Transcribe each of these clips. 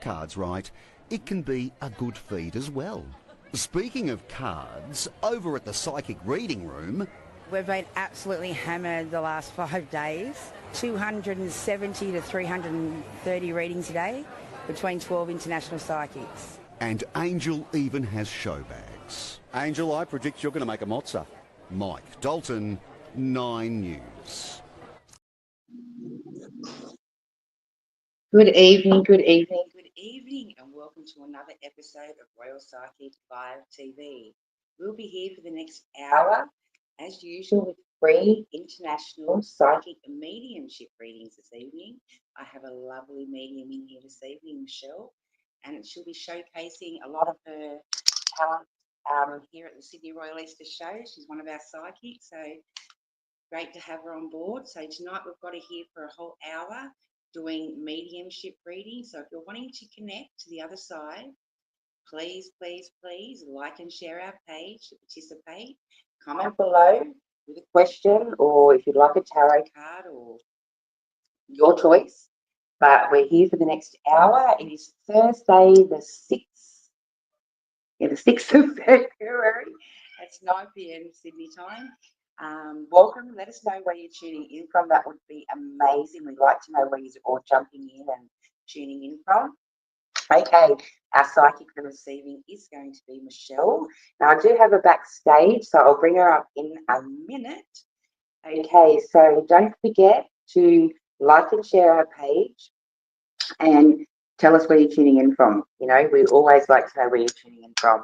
cards right, it can be a good feed as well. Speaking of cards, over at the Psychic Reading Room, we've been absolutely hammered the last 5 days. 270 to 330 readings a day between 12 international psychics. And Angel even has show bags. Angel, I predict you're going to make a mozza. Mike Dalton, 9 News. Good evening, good evening, good evening, and welcome to another episode of Royale Psychic Live TV. We'll be here for the next hour, as usual, with free international psychic and mediumship readings this evening. I have a lovely medium in here this evening, Michelle, and she'll be showcasing a lot of her talent here at the Sydney Royal Easter Show. She's one of our psychics, so great to have her on board. So tonight we've got her here for a whole hour doing mediumship reading. So if you're wanting to connect to the other side, please, please, please like and share our page to participate. Comment below with a question, or if you'd like a tarot card, or your choice. But we're here for the next hour. It is Thursday the 6th. Yeah, the 6th of February. It's 9 p.m. Sydney time. Welcome. Let us know where you're tuning in from. That would be amazing. We'd like to know where you're all jumping in and tuning in from. Okay, our psychic for this evening is going to be Michelle. Now, I do have her backstage, so I'll bring her up in a minute. Okay, so don't forget to like and share our page and tell us where you're tuning in from. You know, we always like to know where you're tuning in from.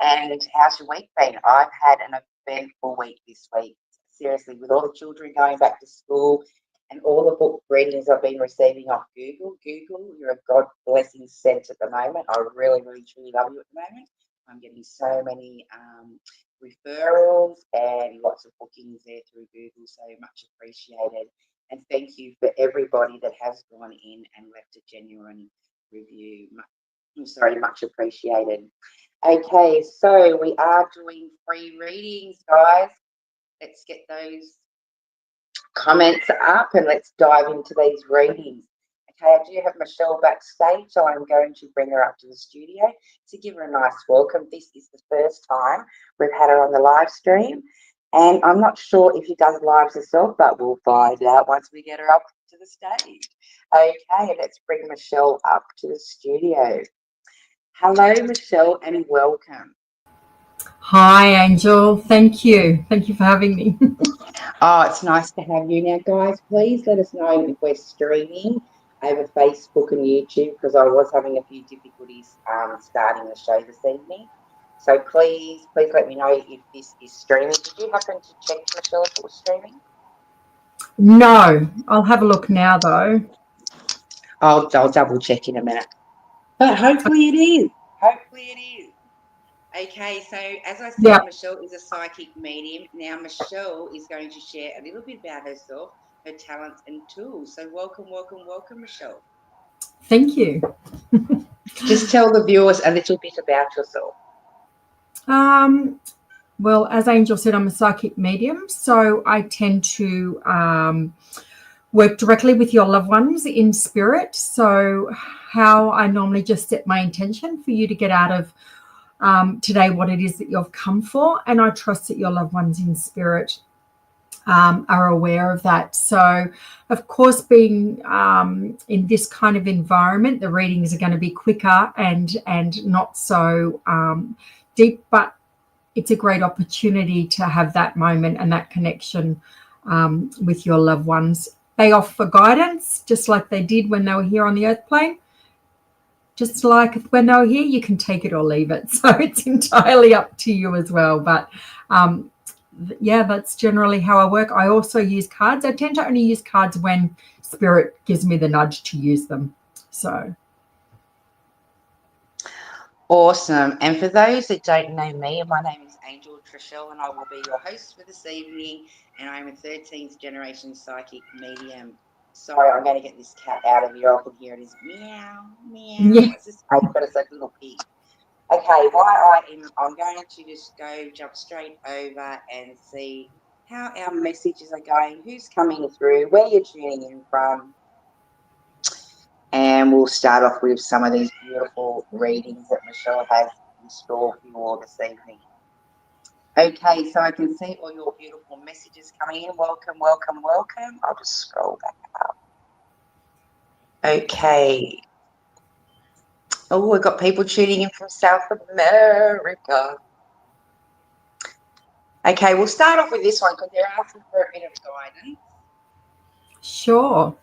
And how's your week been? I've had an eventful week this week. Seriously, with all the children going back to school and all the book readings I've been receiving off Google. Google, you're a God blessing sent at the moment. I really, really, truly love you at the moment. I'm getting so many referrals and lots of bookings there through Google, so much appreciated. And thank you for everybody that has gone in and left a genuine review. Much appreciated. Okay, so we are doing free readings, guys. Let's get those comments up and let's dive into these readings. Okay, I do have Michelle backstage, so I'm going to bring her up to the studio to give her a nice welcome. This is the first time we've had her on the live stream, and I'm not sure if she does lives herself, but we'll find out once we get her up to the stage. Okay, let's bring Michelle up to the studio. Hello, Michelle, and welcome. Hi, Angel. Thank you. Thank you for having me. Oh, it's nice to have you. Now, guys, please let us know if we're streaming over Facebook and YouTube, because I was having a few difficulties starting the show this evening. So please let me know if this is streaming. Did you happen to check, Michelle, if it was streaming? No, I'll have a look now, though. I'll double check in a minute. But hopefully it is. Hopefully it is. Okay, so as I said, yep. Michelle is a psychic medium. Now, Michelle is going to share a little bit about herself, her talents and tools. So welcome, welcome, welcome, Michelle. Thank you. Just tell the viewers a little bit about yourself. Well, as Angel said, I'm a psychic medium, so I tend to work directly with your loved ones in spirit. So how I normally just set my intention for you to get out of today what it is that you've come for, and I trust that your loved ones in spirit are aware of that. So of course, being in this kind of environment, the readings are going to be quicker and not so deep, but it's a great opportunity to have that moment and that connection with your loved ones. They offer guidance just like they did when they were here on the earth plane. Just like when they were here, you can take it or leave it. So it's entirely up to you as well. But yeah, that's generally how I work. I also use cards. I tend to only use cards when spirit gives me the nudge to use them. So awesome. And for those that don't know me, my name is Angel TraShell, and I will be your host for this evening. And I'm a 13th generation psychic medium. Sorry, I'm going to get this cat out of here. I can hear it is meow, meow. Yeah. It's just but it's like a little pig. Okay, I'm going to just jump straight over and see how our messages are going, who's coming through, where you're tuning in from. And we'll start off with some of these beautiful readings that Michelle has in store for you all this evening. Okay, so I can see all your beautiful messages coming in. Welcome, welcome, welcome. I'll just scroll back up. Okay. Oh, we've got people tuning in from South America. Okay, we'll start off with this one because they're asking for a bit of guidance. Sure.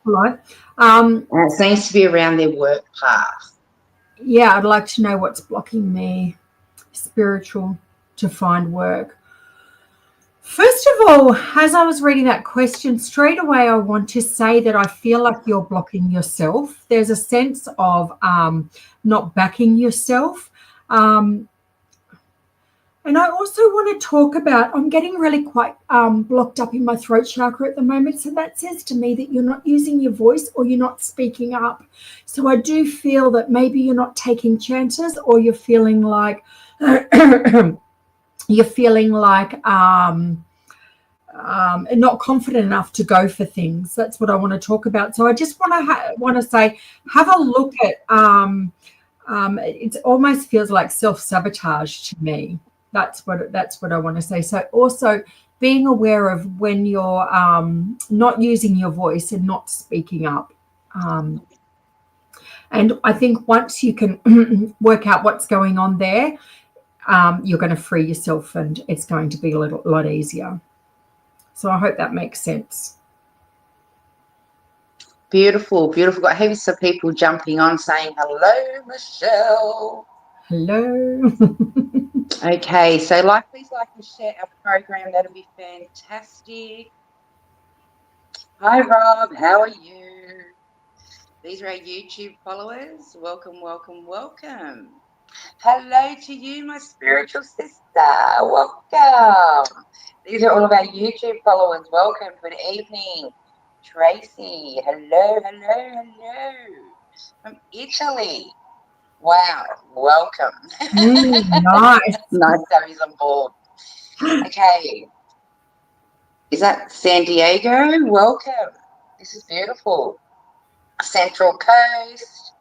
Right. It seems to be around their work path. Yeah, I'd like to know what's blocking me, spiritual, to find work. First of all, as I was reading that question, straight away I want to say that I feel like you're blocking yourself. There's a sense of not backing yourself. And I also want to talk about, I'm getting really quite blocked up in my throat chakra at the moment. So that says to me that you're not using your voice or you're not speaking up. So I do feel that maybe you're not taking chances, or you're feeling like not confident enough to go for things. That's what I want to talk about. So I just want to say, have a look at, it almost feels like self-sabotage to me. That's what I want to say. So also being aware of when you're not using your voice and not speaking up. And I think once you can work out what's going on there, you're going to free yourself, and it's going to be a lot easier. So I hope that makes sense. Beautiful, beautiful. Got heaps of people jumping on saying hello, Michelle. Hello. Okay, so please like and share our program. That'll be fantastic. Hi, Rob. How are you? These are our YouTube followers. Welcome, welcome, welcome. Hello to you, my spiritual sister. Welcome. These are all of our YouTube followers. Welcome. Good evening. Tracy. Hello, hello, hello. From Italy. Wow. Welcome. Nice. Nice to have you on board. Okay. Is that San Diego? Welcome. This is beautiful. Central Coast.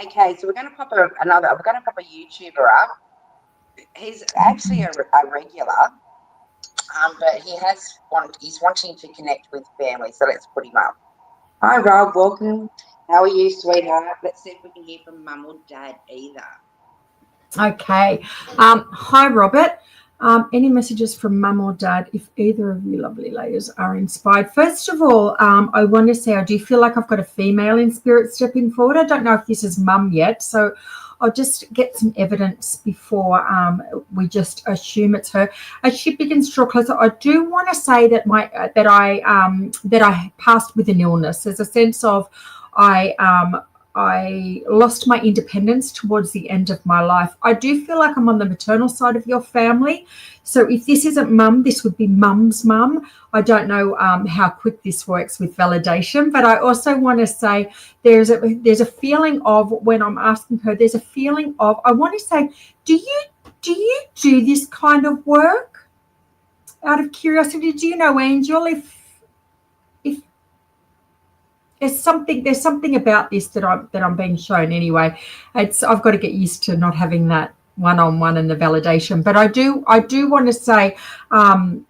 Okay, so we're going to pop a YouTuber up. He's actually a regular, but he's wanting to connect with family, so let's put him up. Hi, Rob. Welcome. How are you, sweetheart? Let's see if we can hear from Mum or Dad either. Okay. Hi, Robert. Any messages from Mum or Dad, if either of you lovely ladies are inspired? First of all, I want to say I do feel like I've got a female in spirit stepping forward. I don't know if this is Mum yet, so I'll just get some evidence before we just assume it's her. As she begins to draw closer, I do want to say that I passed with an illness. There's a sense of I lost my independence towards the end of my life. I do feel like I'm on the maternal side of your family. So if this isn't Mum, this would be Mum's mum. I don't know how quick this works with validation, but I also want to say there's a feeling of, when I'm asking her, there's a feeling of, I want to say, do you do this kind of work? Out of curiosity, do you know, Angel, if there's something about this that I'm being shown anyway. I've got to get used to not having that one-on-one and the validation. But I do want to say, my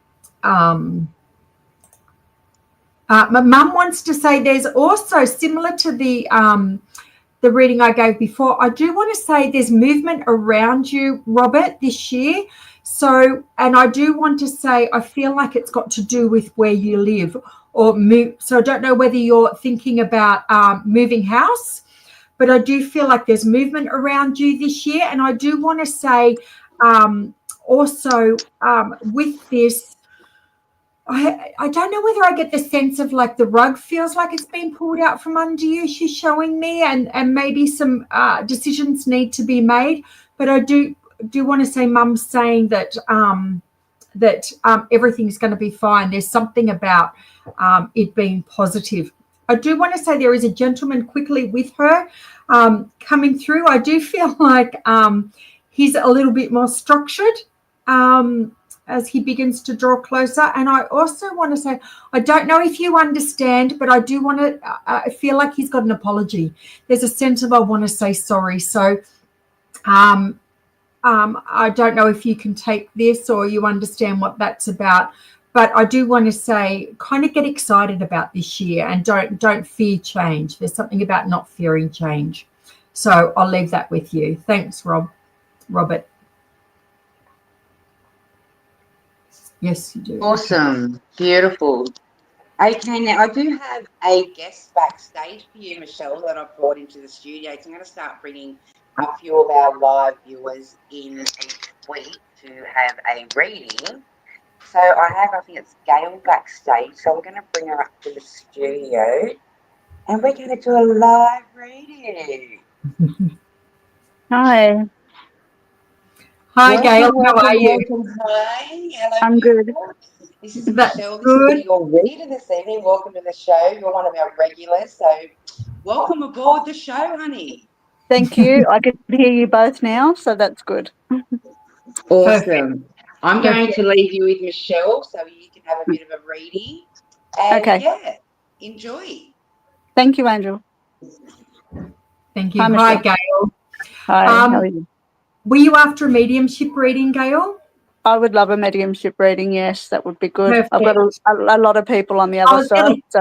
mum wants to say there's also, similar to the reading I gave before, I do want to say there's movement around you, Robert, this year. So, and I do want to say I feel like it's got to do with where you live or move. So I don't know whether you're thinking about moving house, but I do feel like there's movement around you this year. And I do want to say also with this, I don't know whether I get the sense of like the rug feels like it's been pulled out from under you. She's showing me, and maybe some decisions need to be made. But I do want to say, Mum's saying that everything's going to be fine. There's something about it being positive. I do want to say there is a gentleman quickly with her coming through. I do feel like he's a little bit more structured. as he begins to draw closer. And I also want to say, I don't know if you understand, but I do want to I feel like he's got an apology. There's a sense of I want to say sorry. So I don't know if you can take this or you understand what that's about, but I do want to say kind of get excited about this year and don't fear change. There's something about not fearing change. So I'll leave that with you. Thanks, Robert. Yes, you do. Awesome. Beautiful. Okay, now I do have a guest backstage for you, Michelle, that I've brought into the studio. So I'm going to start bringing a few of our live viewers in each week to have a reading. So I think it's Gail backstage. So I'm going to bring her up to the studio and we're going to do a live reading. Hi. Hi, Gail. How are you? Hi. Hello. I'm good. This is Michelle. This will be your reader this evening. Welcome to the show. You're one of our regulars. So welcome aboard the show, honey. Thank you. I can hear you both now, so that's good. Awesome. Perfect. I'm going to leave you with Michelle so you can have a bit of a reading. And Okay. yeah, enjoy. Thank you, Angel. Thank you. Hi, Hi, Michelle. Gail. Hi, how are you? Were you after a mediumship reading, Gail? I would love a mediumship reading, yes, that would be good. Perfect. I've got a lot of people on the other side, so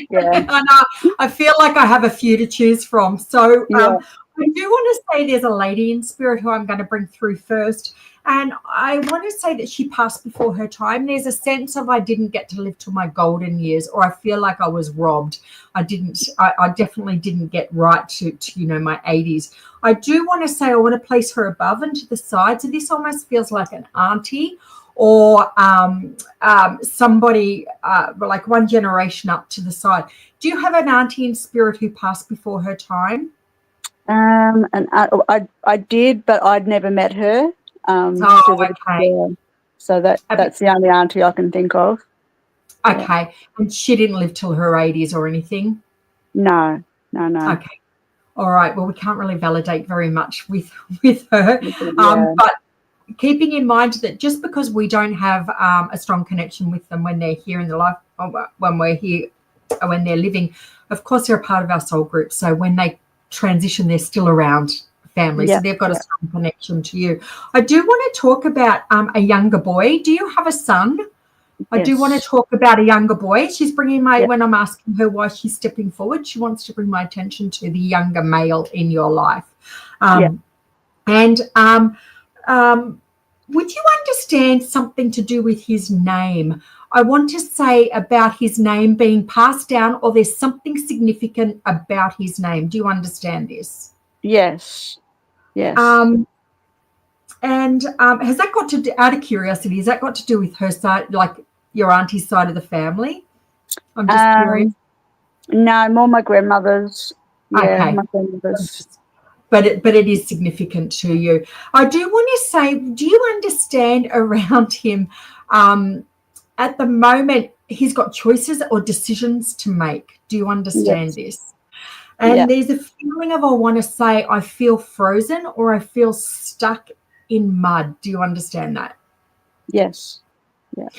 yeah. I know. I feel like I have a few to choose from. So Yeah. I do want to say there's a lady in spirit who I'm going to bring through first. And I want to say that she passed before her time. There's a sense of I didn't get to live to my golden years, or I feel like I was robbed. I definitely didn't get right to my 80s. I do want to say I want to place her above and to the side. So this almost feels like an auntie or somebody like one generation up to the side. Do you have an auntie in spirit who passed before her time? And I did, but I'd never met her. Okay. So that's the only auntie I can think of. Okay. Yeah. And she didn't live till her 80s or anything? No. Okay. All right. Well, we can't really validate very much with her. Yeah. But keeping in mind that just because we don't have a strong connection with them when they're here in the life, when we're here, when they're living, of course, they're a part of our soul group. So when they transition, they're still around family. Yeah. So they've got a strong connection to you. I do want to talk about a younger boy. Do you have a son? I do want to talk about a younger boy. She's bringing when I'm asking her why she's stepping forward, she wants to bring my attention to the younger male in your life. And would you understand something to do with his name? I want to say about his name being passed down, or there's something significant about his name. Do you understand this? Yes. And has that got to do, out of curiosity, has that got to do with her side, like your auntie's side of the family? I'm just curious. No, more my grandmother's. Yeah, okay. My grandmother's. But it is significant to you. I do want to say, do you understand around him at the moment he's got choices or decisions to make? Do you understand this? And there's a feeling of, I want to say, I feel frozen or I feel stuck in mud. Do you understand that? Yes. Yeah.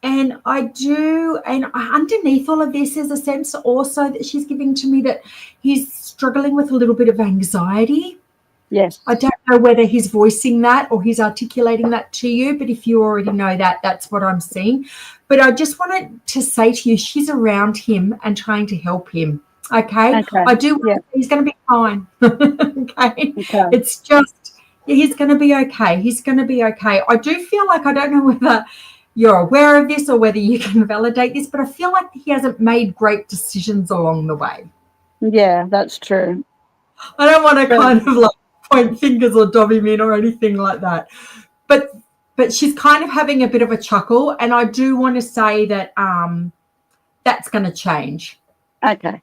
And I do, and underneath all of this is a sense also that she's giving to me that he's struggling with a little bit of anxiety. Yes. I don't know whether he's voicing that or he's articulating that to you, but if you already know that, that's what I'm seeing. But I just wanted to say to you, she's around him and trying to help him. Okay. I do. He's going to be fine. Okay. It's just, he's going to be okay. He's going to be okay. I do feel like, I don't know whether you're aware of this or whether you can validate this, but I feel like he hasn't made great decisions along the way. Yeah, that's true. I don't want to kind of like point fingers or dob him in or anything like that. But she's kind of having a bit of a chuckle, and I do want to say that that's going to change. Okay.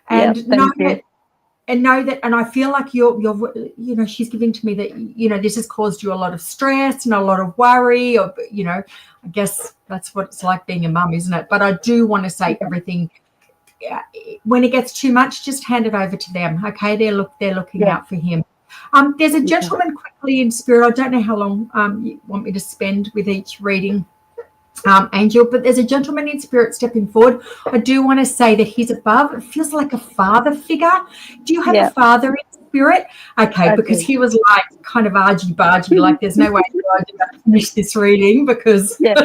And know that, and I feel like you're she's giving to me that, this has caused you a lot of stress and a lot of worry, or, I guess that's what it's like being a mum, isn't it? But I do want to say everything, when it gets too much, just hand it over to them. Okay. They're looking out for him. There's a gentleman quickly in spirit. I don't know how long you want me to spend with each reading, Angel, but there's a gentleman in spirit stepping forward. I do want to say that he's above. It feels like a father figure. Do you have a father in spirit? Okay, because he was like kind of argy-bargy, like there's no way I'm going to finish this reading because, you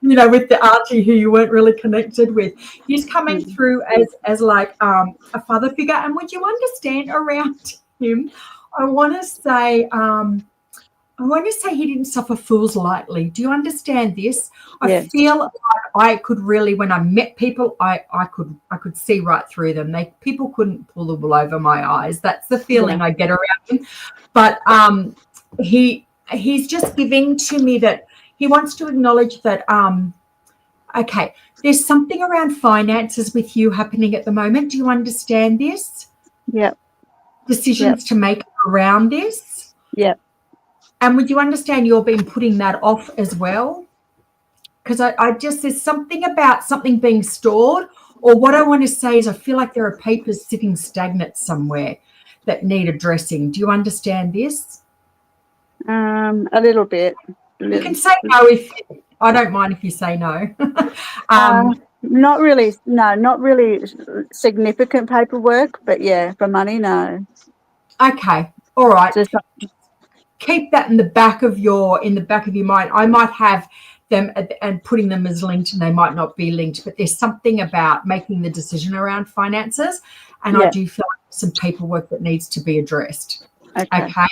know, with the Archie who you weren't really connected with. He's coming through as like a father figure. And would you understand around him, I want to say he didn't suffer fools lightly. Do you understand this? I feel like I could really, when I met people, I could see right through them. People couldn't pull the wool over my eyes. That's the feeling I get around him. But he's just giving to me that he wants to acknowledge that okay, there's something around finances with you happening at the moment. Do you understand this? Yep. Decisions to make around this? Yep. And would you understand you're been putting that off as well? Because I just, there's something about something being stored, or what I want to say is I feel like there are papers sitting stagnant somewhere that need addressing. Do you understand this? A little bit. You can say no if, I don't mind if you say no. Not really, no, not really significant paperwork, but yeah, for money, no. Okay, all right. Just keep that in the back of your mind. I might have them and putting them as linked, and they might not be linked, but there's something about making the decision around finances, and I do feel like there's some paperwork that needs to be addressed. Okay.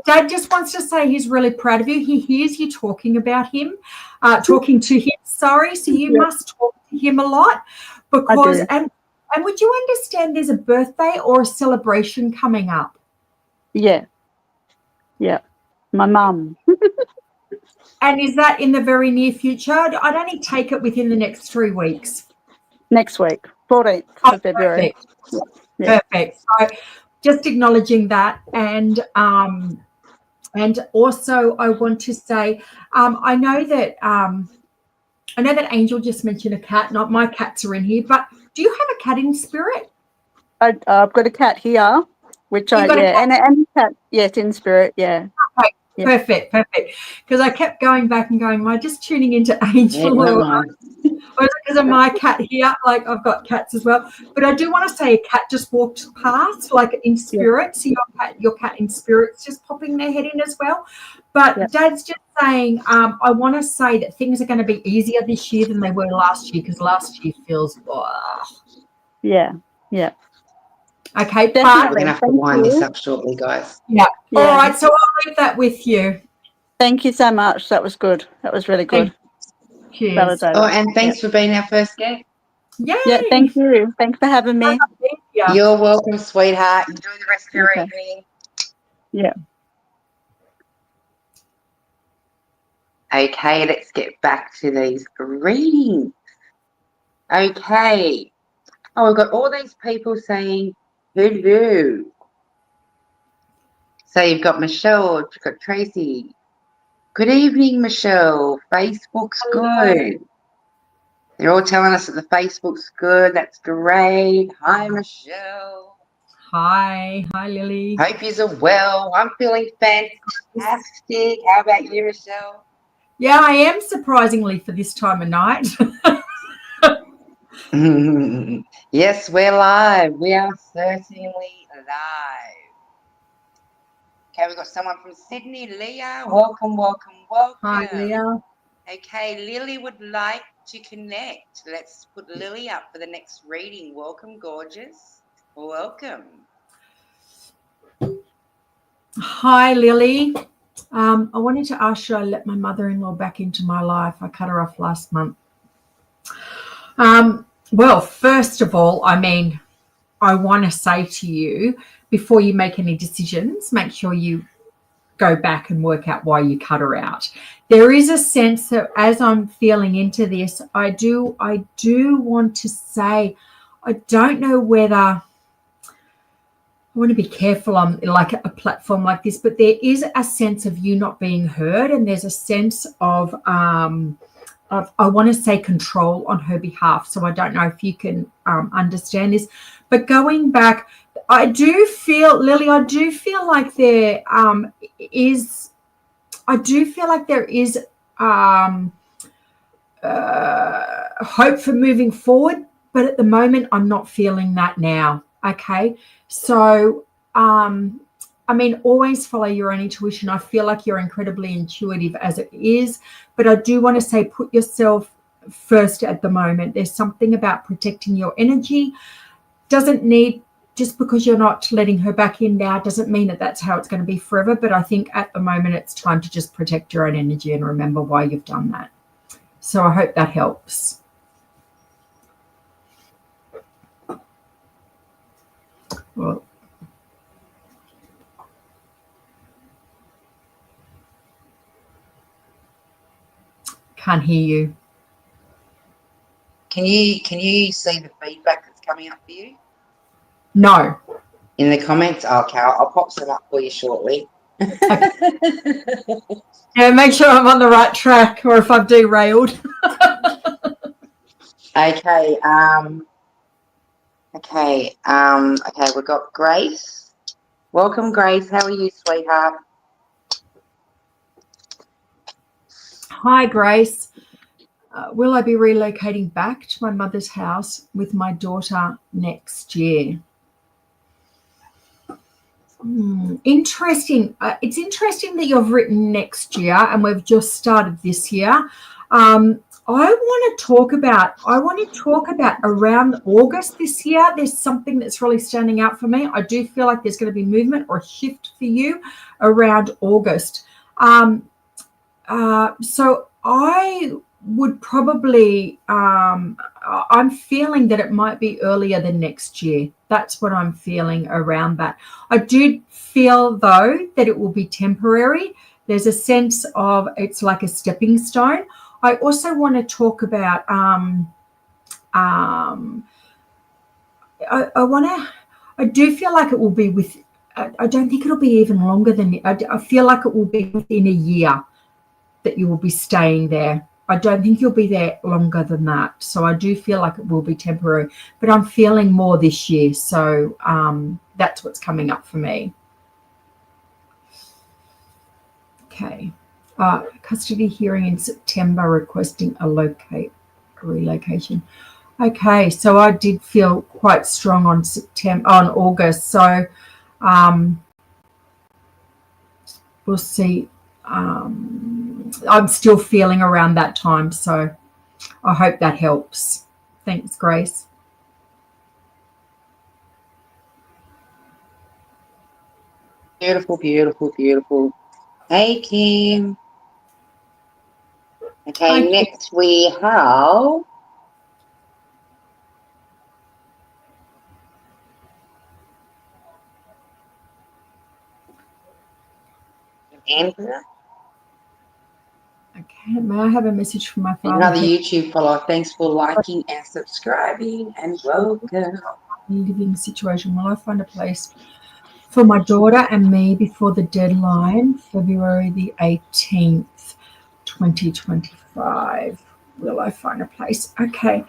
Dad just wants to say he's really proud of you. He hears you talking about him, talking to him. Sorry, so you must talk to him a lot because and would you understand there's a birthday or a celebration coming up? Yeah. Yeah. My mum. And is that in the very near future? I'd only take it within the next 3 weeks. Next week, 14th of February. Perfect. Yeah. Perfect. So just acknowledging that, and also I want to say I know that Angel just mentioned a cat. Not my cats are in here, but do you have a cat in spirit? I've got a cat here, which and a cat, yes, in spirit, yeah. Okay. Yeah. Perfect. Because I kept going back and going, am I just tuning into Angel or is it because of my cat here? Like I've got cats as well. But I do want to say a cat just walked past, like in spirit. So your cat in spirit's just popping their head in as well. But Dad's just saying, I want to say that things are going to be easier this year than they were last year, because last year feels Yeah. Okay, we're going to have to wind this up shortly, guys. Yeah. All right, so I'll leave that with you. Thank you so much. That was good. That was really good. Cheers. Oh, and thanks for being our first guest. Yay. Yeah, thank you. Thanks for having me. You're welcome, sweetheart. Enjoy the rest of your evening. Yeah. Okay, let's get back to these readings. Okay. Oh, we've got all these people saying hello. So you've got Michelle, you've got Tracy. Good evening, Michelle. Facebook's good. They're all telling us that the Facebook's good. That's great. Hi, Michelle. Hi, Lily. Hope you're well. I'm feeling fantastic. How about you, Michelle? Yeah, I am, surprisingly, for this time of night. Yes, we're live. We are certainly live. Okay, we've got someone from Sydney, Leah. Welcome. Hi, Leah. Okay, Lily would like to connect. Let's put Lily up for the next reading. Welcome, gorgeous. Welcome. Hi, Lily. I wanted to ask, should I let my mother-in-law back into my life? I cut her off last month. Well, first of all, I mean, I want to say to you, before you make any decisions, make sure you go back and work out why you cut her out. There is a sense that as I'm feeling into this, I do want to say, I don't know whether, I want to be careful on like a platform like this, but there is a sense of you not being heard, and there's a sense of I want to say control on her behalf. So I don't know if you can understand this. But going back, I do feel, Lily, I do feel like there is hope for moving forward, but at the moment I'm not feeling that now. Okay, so I mean, always follow your own intuition. I feel like you're incredibly intuitive as it is, but I do want to say put yourself first at the moment. There's something about protecting your energy. Doesn't need, just because you're not letting her back in now doesn't mean that that's how it's going to be forever, but I think at the moment it's time to just protect your own energy and remember why you've done that. So I hope that helps. Well, can't hear you. Can you see the feedback that's coming up for you? No. In the comments? Okay, I'll pop some up for you shortly. Okay. Yeah, make sure I'm on the right track, or if I've derailed. Okay. Okay, we've got Grace. Welcome, Grace. How are you, sweetheart? Hi, Grace. Will I be relocating back to my mother's house with my daughter next year? Interesting. It's interesting that you've written next year and we've just started this year. I want to talk about around August this year. There's something that's really standing out for me. I do feel like there's going to be movement or a shift for you around August. So I would probably, I'm feeling that it might be earlier than next year. That's what I'm feeling around that. I do feel, though, that it will be temporary. There's a sense of it's like a stepping stone. I also want to talk about, I do feel like it will be I don't think it'll be even longer than, I feel like it will be within a year that you will be staying there. I don't think you'll be there longer than that. So I do feel like it will be temporary, but I'm feeling more this year. So that's what's coming up for me. Okay. Custody hearing in September requesting a relocation. Okay. So I did feel quite strong on August. So we'll see. I'm still feeling around that time, so I hope that helps. Thanks, Grace. Beautiful, beautiful, beautiful. Hey, Kim. Okay, Hi, next we have Andrea. Okay, may I have a message from my father? Another YouTube follower. Thanks for liking and subscribing, and welcome. Living situation. Will I find a place for my daughter and me before the deadline, February the 18th, 2025? Will I find a place? Okay.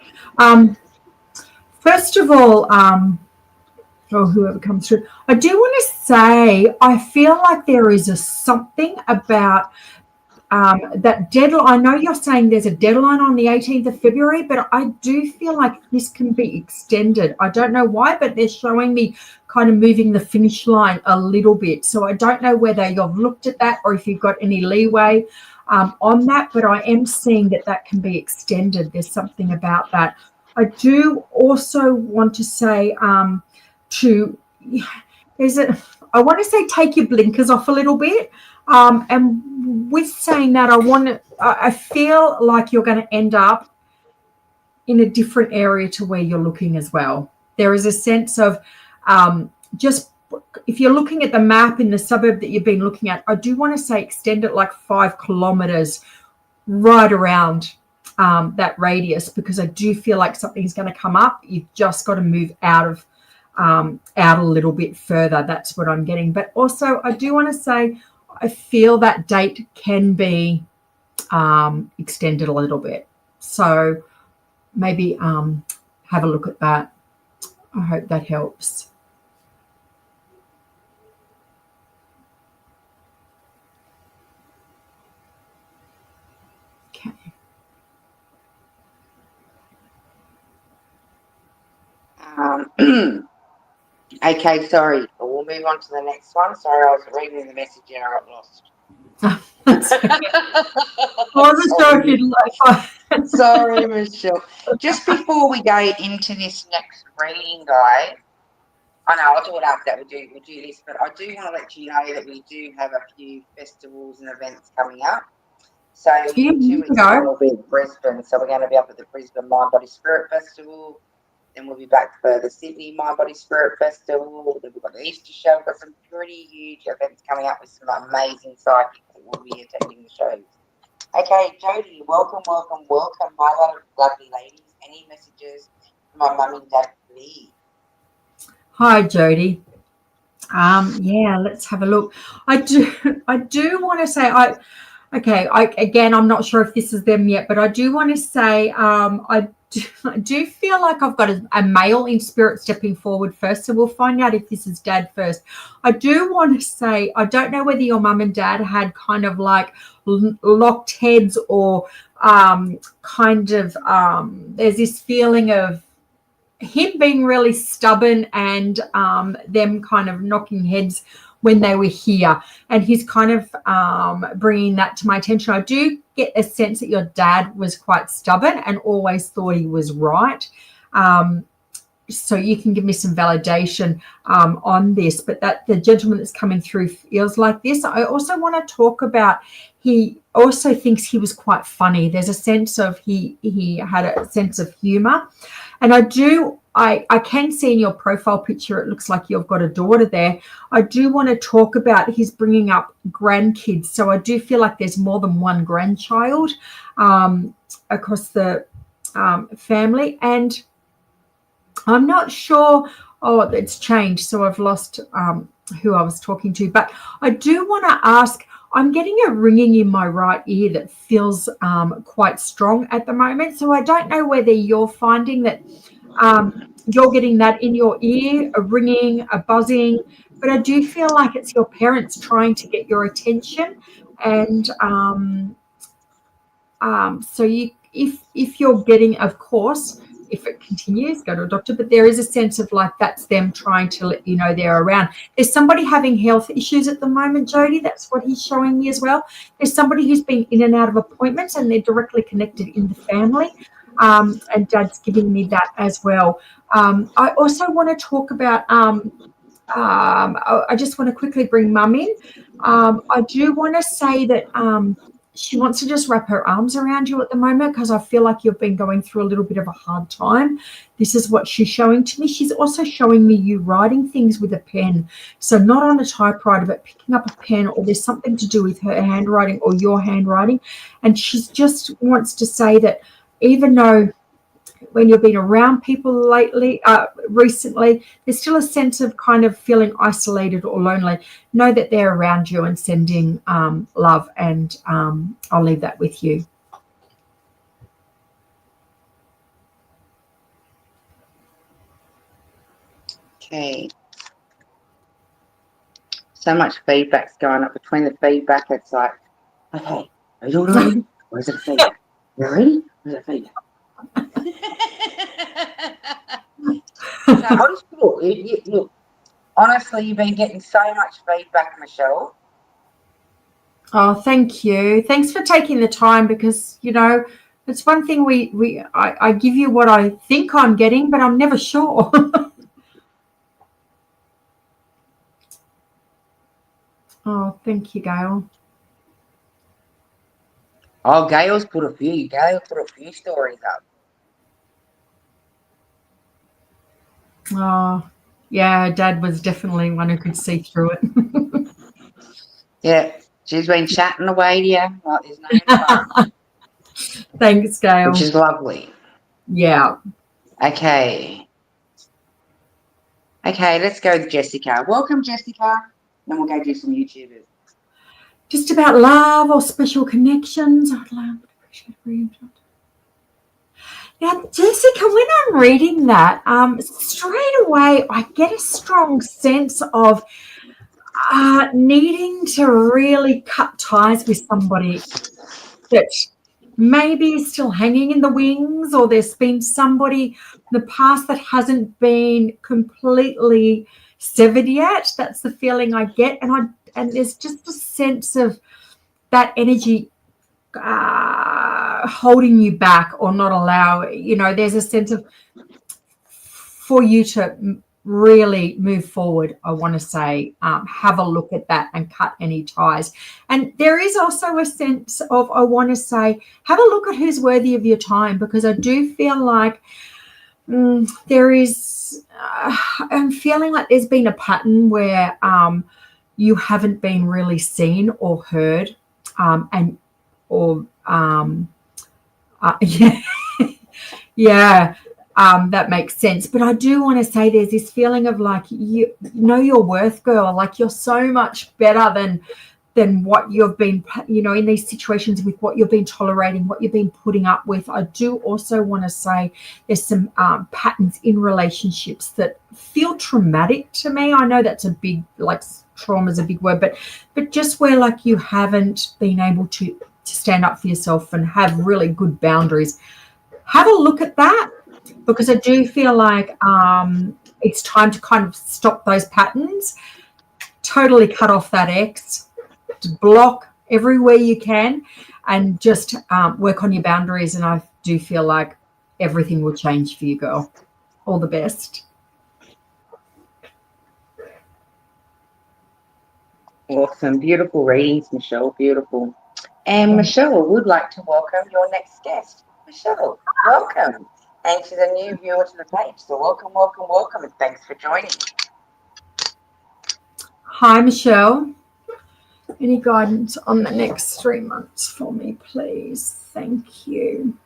First of all, or whoever comes through, I do want to say I feel like there is something about that deadline. I know you're saying there's a deadline on the 18th of February, but I do feel like this can be extended. I don't know why, but they're showing me kind of moving the finish line a little bit. So I don't know whether you've looked at that or if you've got any leeway on that, but I am seeing that can be extended. There's something about that. I do also want to say I want to say take your blinkers off a little bit. And with saying that, I feel like you're going to end up in a different area to where you're looking as well. There is a sense of just, if you're looking at the map in the suburb that you've been looking at, I do want to say extend it like 5 kilometers right around that radius, because I do feel like something's going to come up. You've just got to move out a little bit further. That's what I'm getting. But also I do want to say I feel that date can be extended a little bit. So maybe have a look at that. I hope that helps. Okay. Okay, sorry. We'll move on to the next one. Sorry, I was reading the message and I got lost. Sorry, Michelle. Just before we go into this next reading, guys, I know I'll do it after that. We'll do this, but I do want to let you know that we do have a few festivals and events coming up. So in 2 weeks' time we'll be at Brisbane. So we're going to be up at the Brisbane Mind Body Spirit Festival. Then we'll be back for the Sydney Mind Body Spirit Festival. Then we've got the Easter show. We've got some pretty huge events coming up with some amazing psychics that will be attending the shows. Okay, Jodie, welcome, my lovely ladies. Any messages from my mum and dad, please? Hi, Jodie. Yeah, let's have a look. I do want to say again, I'm not sure if this is them yet, but I do want to say I do feel like I've got a male in spirit stepping forward first, so we'll find out if this is Dad first. I do want to say I don't know whether your mum and dad had kind of like locked heads or there's this feeling of him being really stubborn and them kind of knocking heads when they were here, and he's kind of bringing that to my attention. I do get a sense that your dad was quite stubborn and always thought he was right. So you can give me some validation on this, but that the gentleman that's coming through feels like this. I also want to talk about, he also thinks he was quite funny. There's a sense of he had a sense of humor. And I can see in your profile picture, it looks like you've got a daughter there. I do want to talk about he's bringing up grandkids. So I do feel like there's more than one grandchild across the family. And I'm not sure. Oh, it's changed. So I've lost who I was talking to. But I do want to ask, I'm getting a ringing in my right ear that feels quite strong at the moment. So I don't know whether you're finding that you're getting that in your ear, a ringing, a buzzing, but I do feel like it's your parents trying to get your attention. And so if you're getting, of course, if it continues, go to a doctor, but there is a sense of like that's them trying to let you know they're around. There's somebody having health issues at the moment, Jodie. That's what he's showing me as well. There's somebody who's been in and out of appointments and they're directly connected in the family. And Dad's giving me that as well. I also want to talk about, I just want to quickly bring Mum in. I do want to say that she wants to just wrap her arms around you at the moment because I feel like you've been going through a little bit of a hard time. This is what she's showing to me. She's also showing me you writing things with a pen. So not on a typewriter, but picking up a pen, or there's something to do with her handwriting or your handwriting. And she just wants to say that even though when you've been around people recently, there's still a sense of kind of feeling isolated or lonely. Know that they're around you and sending love, and I'll leave that with you. Okay. So much feedback's going up. Between the feedback, it's like, okay, are you all ready? Where's the feedback? You ready? Where's the feedback? So, look, honestly, you've been getting so much feedback, Michelle. Oh, thank you. Thanks for taking the time, because, you know, it's one thing I give you what I think I'm getting, but I'm never sure. Oh, thank you, Gail. Oh, Gail put a few stories up. Oh, yeah, Dad was definitely one who could see through it. Yeah, she's been chatting away to you like there's no fun. Thanks, Gail. Which is lovely. Yeah. Okay, let's go with Jessica. Welcome, Jessica. Then we'll go do some YouTubers. Just about love or special connections. I'd love to appreciate. Now, Jessica, when I'm reading that, straight away I get a strong sense of needing to really cut ties with somebody that maybe is still hanging in the wings, or there's been somebody in the past that hasn't been completely severed yet. That's the feeling I get, and there's just a sense of that energy holding you back or not allow. There's a sense of for you to really move forward. I want to say have a look at that and cut any ties. And there is also a sense of, I want to say, have a look at who's worthy of your time, because I do feel like there is I'm feeling like there's been a pattern where you haven't been really seen or heard, that makes sense. But I do want to say there's this feeling of like, you know your worth, girl. Like, you're so much better than what you've been, in these situations, with what you've been tolerating, what you've been putting up with. I do also want to say there's some patterns in relationships that feel traumatic to me. I know that's a big, like, trauma is a big word, but just where like you haven't been able to stand up for yourself and have really good boundaries. Have a look at that, because I do feel like it's time to kind of stop those patterns, totally cut off that ex, to block everywhere you can, and just work on your boundaries. And I do feel like everything will change for you, girl. All the best. Awesome. Beautiful readings, Michelle. Beautiful. And Michelle would like to welcome your next guest. Michelle, welcome. And she's a new viewer to the page. So welcome, welcome, welcome. And thanks for joining. Hi, Michelle. Any guidance on the next 3 months for me, please? Thank you.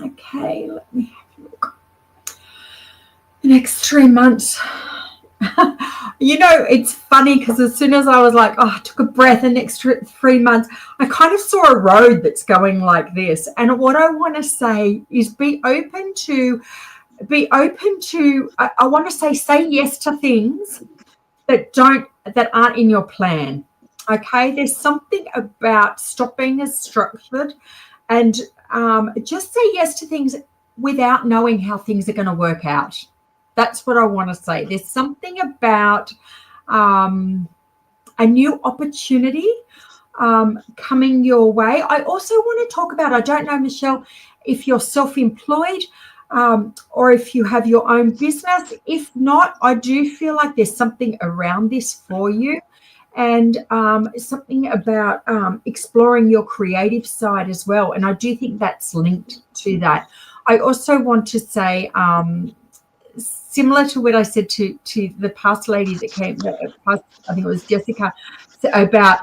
Okay, let me have a look. The next 3 months. It's funny, because as soon as I was like, I took a breath, the next 3 months, I kind of saw a road that's going like this. And what I want to say is be open to, I want to say yes to things that aren't in your plan. Okay, there's something about stop being as structured and just say yes to things without knowing how things are going to work out. That's what I want to say. There's something about a new opportunity coming your way. I also want to talk about, I don't know, Michelle, if you're self-employed or if you have your own business. If not, I do feel like there's something around this for you, and something about exploring your creative side as well. And I do think that's linked to that. I also want to say, similar to what I said to the past lady that came, I think it was Jessica, about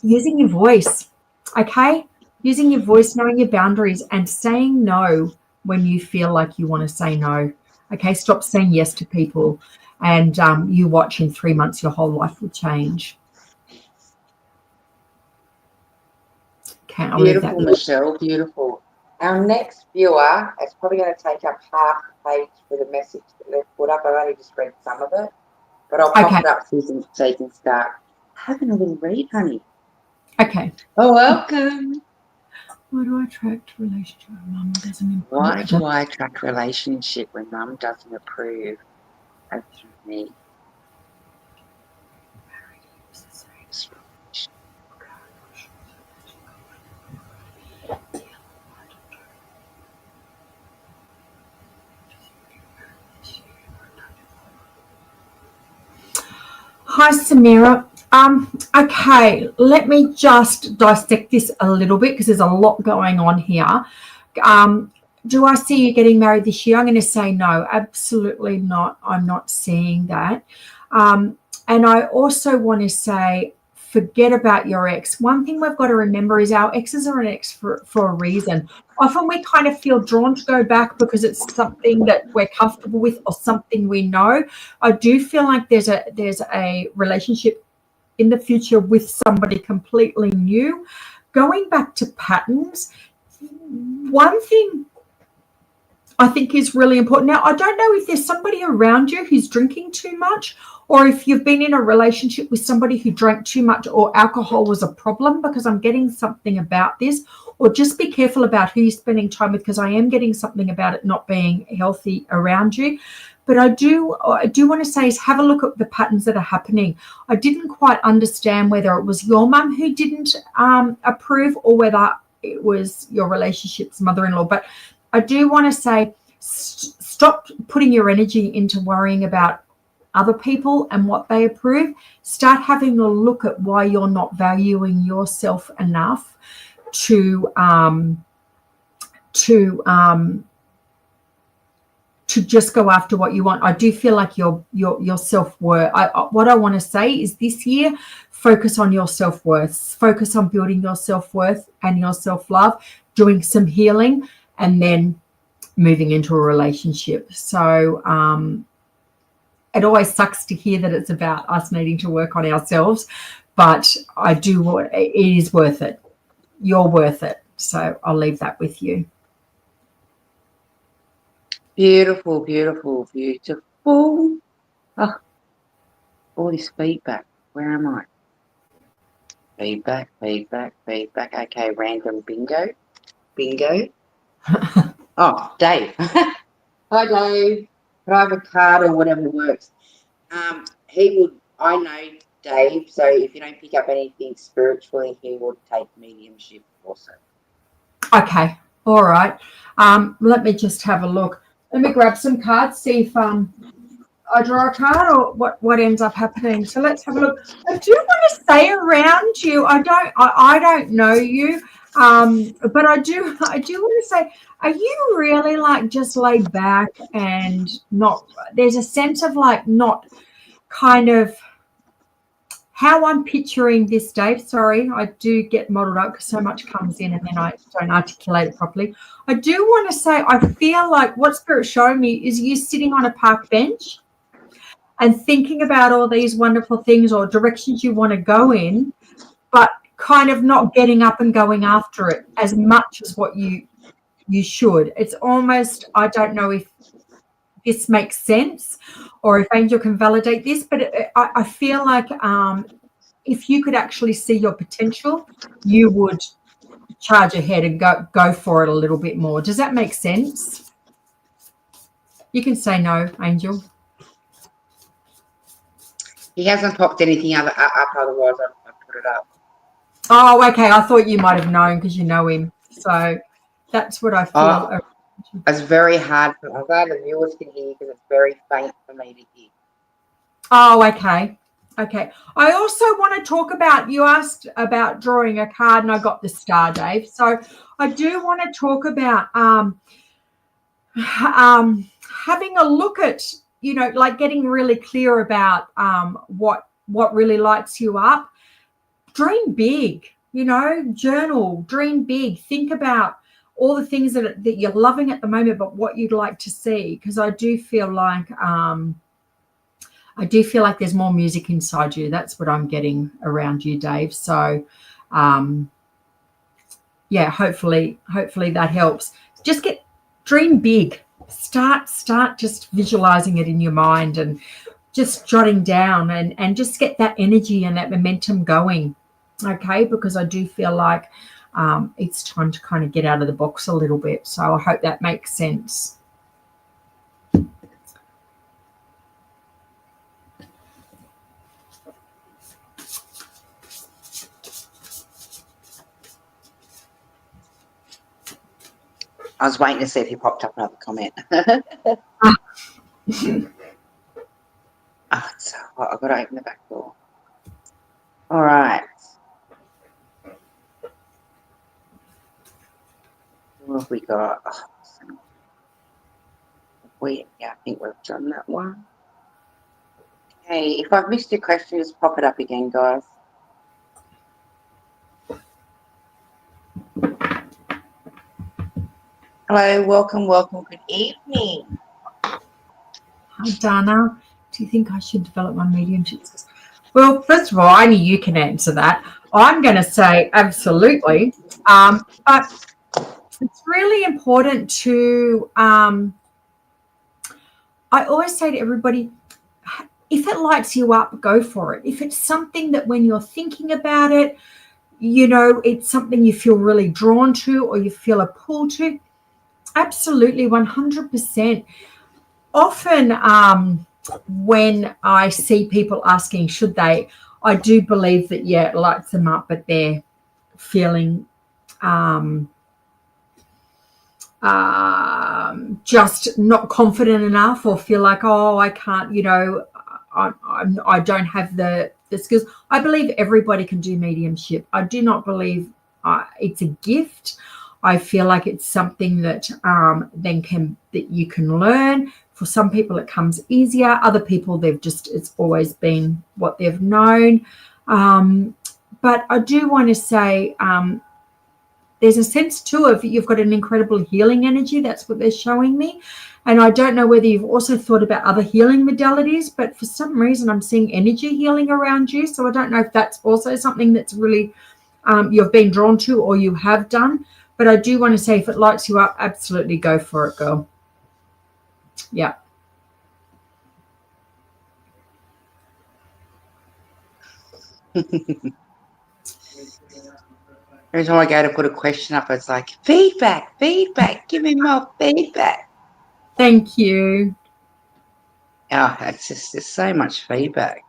using your voice, okay? Using your voice, knowing your boundaries, and saying no when you feel like you want to say no, okay? Stop saying yes to people, and you watch in 3 months your whole life will change. Okay, I'll leave that. Beautiful, Michelle, beautiful. Our next viewer is probably going to take up half the page for the message that they've put up. I've only just read some of it, but I'll pop it up so you can start having a little read, honey. Okay. Oh, welcome. Why do I attract relationship when mum doesn't approve? Why do I attract relationship when mum doesn't approve? That's me. Hi, Samira. Okay, let me just dissect this a little bit, because there's a lot going on here. Do I see you getting married this year? I'm going to say no, absolutely not. I'm not seeing that. And I also want to say, forget about your ex. One thing we've got to remember is our exes are an ex for a reason. Often we kind of feel drawn to go back because it's something that we're comfortable with or something we know. I do feel like there's a relationship in the future with somebody completely new. Going back to patterns, one thing I think is really important. Now, I don't know if there's somebody around you who's drinking too much, or if you've been in a relationship with somebody who drank too much, or alcohol was a problem, because I'm getting something about this. Or just be careful about who you're spending time with, because I am getting something about it not being healthy around you. But I do want to say is have a look at the patterns that are happening. I didn't quite understand whether it was your mum who didn't approve, or whether it was your relationship's mother-in-law. But I do want to say stop putting your energy into worrying about other people and what they approve. Start having a look at why you're not valuing yourself enough to just go after what you want. I do feel like your self-worth. What I want to say is this year, focus on your self-worth. Focus on building your self-worth and your self-love, doing some healing, and then moving into a relationship. So it always sucks to hear that it's about us needing to work on ourselves, but it is worth it. You're worth it. So I'll leave that with you. Beautiful, beautiful, beautiful. Oh, all this feedback. Where am I? Feedback, feedback, feedback. Okay, random bingo. Bingo. Oh, Dave. Hi, Dave. Could I have a card or whatever works? I know Dave, so if you don't pick up anything spiritually, he will take mediumship also. Okay. All right. Let me just have a look. Let me grab some cards, see if I draw a card or what ends up happening. So let's have a look. I do want to say around you, I don't know you, but I do want to say, are you really like just laid back and not? There's a sense of like not kind of how I'm picturing this, Dave. Sorry, I do get muddled up because so much comes in and then I don't articulate it properly. I do want to say I feel like what Spirit's showing me is you sitting on a park bench and thinking about all these wonderful things or directions you want to go in, but kind of not getting up and going after it as much as what you should. It's almost, I don't know if this makes sense or if Angel can validate this, but I feel like if you could actually see your potential, you would charge ahead and go for it a little bit more. Does that make sense? You can say no, Angel. He hasn't popped anything up, otherwise I put it up. Oh, okay. I thought you might have known because you know him. So that's what I feel. It's very hard. I'm glad the viewers can hear because it's very faint for me to hear. Oh, okay. Okay. I also want to talk about, you asked about drawing a card and I got the star, Dave. So I do want to talk about having a look at, you know, like getting really clear about what really lights you up. Dream big, you know, journal, dream big. Think about all the things that you're loving at the moment, but what you'd like to see. Because I do feel like there's more music inside you. That's what I'm getting around you, Dave. So, yeah, hopefully that helps. Just dream big. Start just visualizing it in your mind and just jotting down and just get that energy and that momentum going. Okay, because I do feel like it's time to kind of get out of the box a little bit. So I hope that makes sense. I was waiting to see if he popped up another comment. So I've got to open the back door. All right. What have we got? I think we've done that one. Okay, if I've missed your question, just pop it up again, guys. Hello, welcome, good evening. Hi, Dana. Do you think I should develop my mediumship? Well, first of all, only you can answer that. I'm going to say absolutely. But it's really important to, I always say to everybody, if it lights you up, go for it. If it's something that when you're thinking about it, you know, it's something you feel really drawn to or you feel a pull to, absolutely, 100%. Often when I see people asking should they, I do believe that, yeah, it lights them up, but they're feeling just not confident enough, or feel like, oh, I can't, you know, I don't have the skills. I believe everybody can do mediumship. I do not believe it's a gift. I feel like it's something that that you can learn. For some people, it comes easier. Other people, it's always been what they've known. But I do want to say, there's a sense too of you've got an incredible healing energy. That's what they're showing me. And I don't know whether you've also thought about other healing modalities, but for some reason I'm seeing energy healing around you. So I don't know if that's also something that's really you've been drawn to or you have done. But I do want to say, if it lights you up, absolutely go for it, girl. Yeah. Every time I go to put a question up, it's like, feedback, give me more feedback. Thank you. Oh, it's just, there's so much feedback.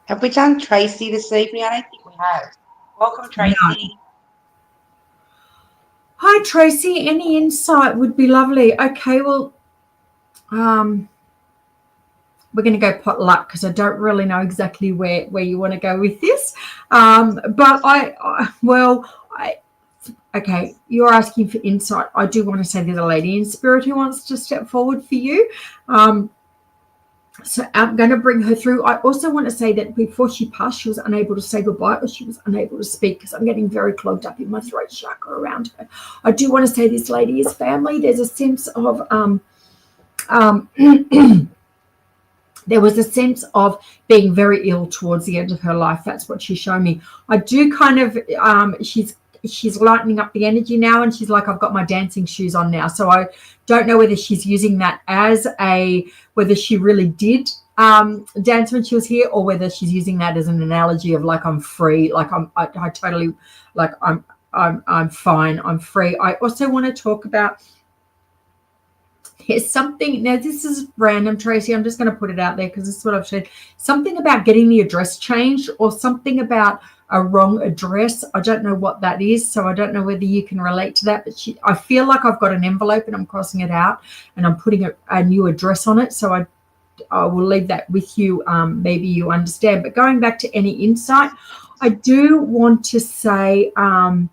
Have we done Tracy this evening? I don't think we have. Welcome, Tracy. No. Hi, Tracy. Any insight would be lovely. Okay, well, we're going to go potluck because I don't really know exactly where you want to go with this. But okay, you're asking for insight. I do want to say there's a lady in spirit who wants to step forward for you. So I'm going to bring her through. I also want to say that before she passed, she was unable to say goodbye, or she was unable to speak because I'm getting very clogged up in my throat chakra around her. I do want to say this lady is family. There's a sense of there was a sense of being very ill towards the end of her life. That's what she's showing me. I do kind of, she's lightening up the energy now, and she's like, I've got my dancing shoes on now. So I don't know whether she's using that as whether she really did dance when she was here, or whether she's using that as an analogy of like, I'm free, like I totally, like I'm fine, I'm free. I also want to talk about, here's something, now this is random, Tracy, I'm just going to put it out there because this is what I've said. Something about getting the address changed, or something about a wrong address. I don't know what that is, so I don't know whether you can relate to that, but I feel like I've got an envelope and I'm crossing it out and I'm putting a new address on it, so I will leave that with you. Maybe you understand. But going back to any insight, I do want to say, I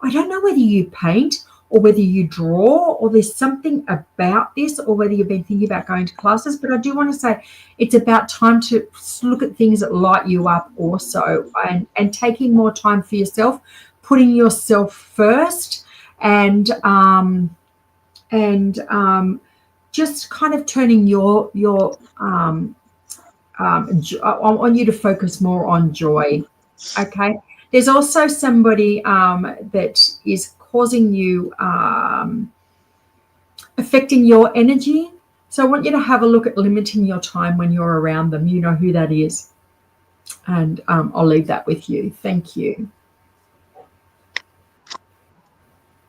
don't know whether you paint or whether you draw, or there's something about this, or whether you've been thinking about going to classes, but I do want to say it's about time to look at things that light you up also, and taking more time for yourself, putting yourself first, and just kind of turning your I want you to focus more on joy. Okay. There's also somebody that is causing you, affecting your energy. So I want you to have a look at limiting your time when you're around them. You know who that is. And I'll leave that with you. Thank you.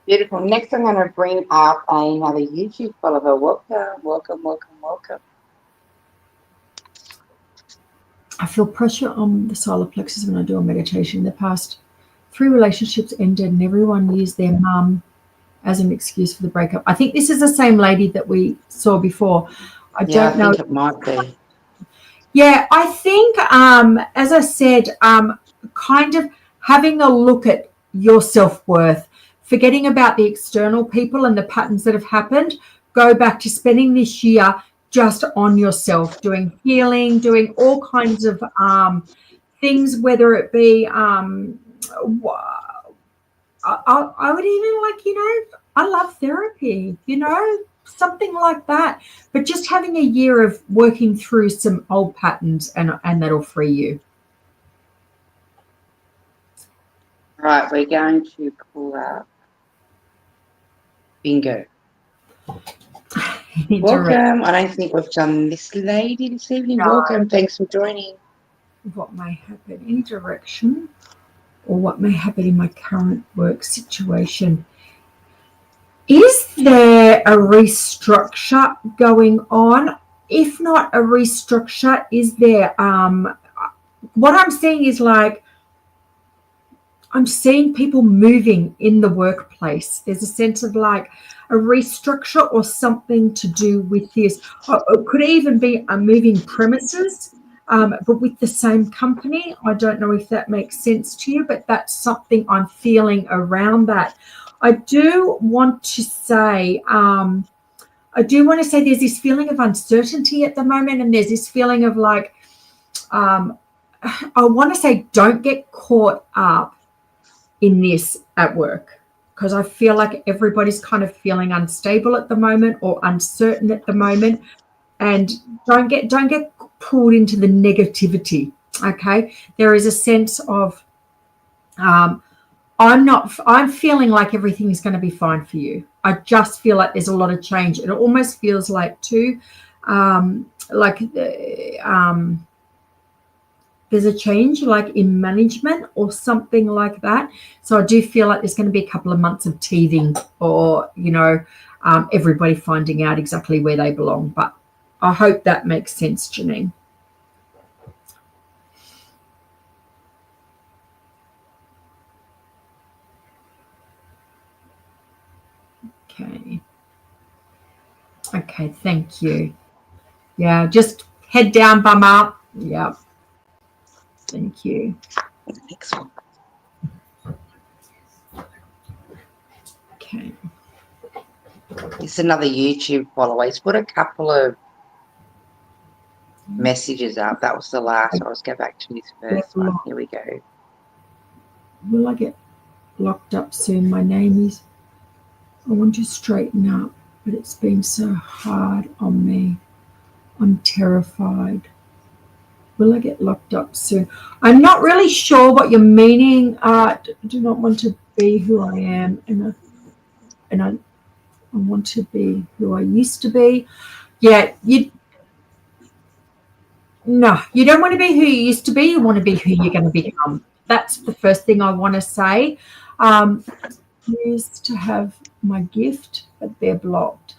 Beautiful. Next, I'm going to bring up another YouTube follower. Welcome. I feel pressure on the solar plexus when I do a meditation. In the past, 3 relationships ended and everyone used their mum as an excuse for the breakup. I think this is the same lady that we saw before. I don't know. I think it might be. Yeah, I think, as I said, kind of having a look at your self-worth, forgetting about the external people and the patterns that have happened. Go back to spending this year just on yourself, doing healing, doing all kinds of things, whether it be, I would even like, I love therapy, something like that. But just having a year of working through some old patterns, and that'll free you. Right, we're going to pull up bingo. Welcome. I don't think we've done this lady this evening. No. Welcome. Thanks for joining. What may happen in direction, or what may happen in my current work situation. Is there a restructure going on? If not a restructure, is there what I'm seeing is like I'm seeing people moving in the workplace. There's a sense of like a restructure or something to do with this. It could even be a moving premises, but with the same company. I don't know if that makes sense to you, but that's something I'm feeling around that. I do want to say there's this feeling of uncertainty at the moment, and there's this feeling of like, I want to say don't get caught up in this at work, because I feel like everybody's kind of feeling unstable at the moment or uncertain at the moment, and don't get pulled into the negativity. Okay, there is a sense of I'm feeling like everything is going to be fine for you. I just feel like there's a lot of change. It almost feels like too there's a change like in management or something like that. So I do feel like there's going to be a couple of months of teething, or, everybody finding out exactly where they belong. But I hope that makes sense, Janine. Okay, thank you. Yeah, just head down, bum up. Yeah. Thank you. Next one. Okay. It's another YouTube follower. He's put a couple of messages up. That was the last. I'll just go back to this first one. Here we go. Will I get locked up soon? My name is. I want to straighten up, but it's been so hard on me. I'm terrified. Will I get locked up soon? I'm not really sure what you're meaning. I do not want to be who I am, and I want to be who I used to be. Yeah, you don't want to be who you used to be. You want to be who you're going to become. That's the first thing I want to say. Used to have my gift, but they're blocked,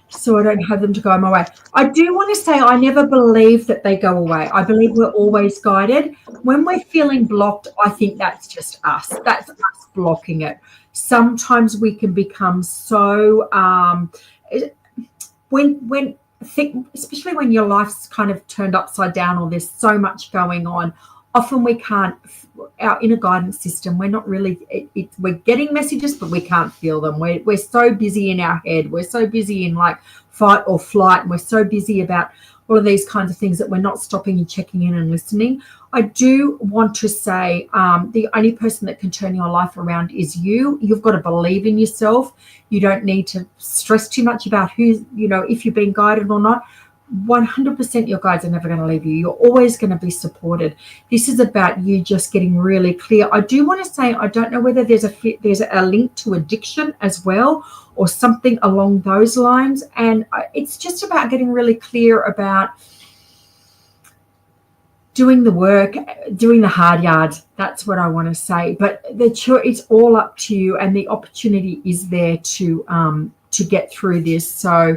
so I don't have them to go my way. I do want to say I never believe that they go away. I believe we're always guided. When we're feeling blocked, I think that's just us. That's us blocking it. Sometimes we can become so especially when your life's kind of turned upside down or there's so much going on, often we can't, our inner guidance system, we're not really, we're getting messages, but we can't feel them. We're so busy in our head. We're so busy in like fight or flight, and we're so busy about all of these kinds of things that we're not stopping and checking in and listening. I do want to say the only person that can turn your life around is you. You've got to believe in yourself. You don't need to stress too much about who, if you've been guided or not. 100% your guides are never going to leave you. You're always going to be supported. This is about you just getting really clear. I do want to say I don't know whether there's a link to addiction as well or something along those lines. And it's just about getting really clear about doing the work, doing the hard yards. That's what I want to say. But it's all up to you, and the opportunity is there to get through this. So,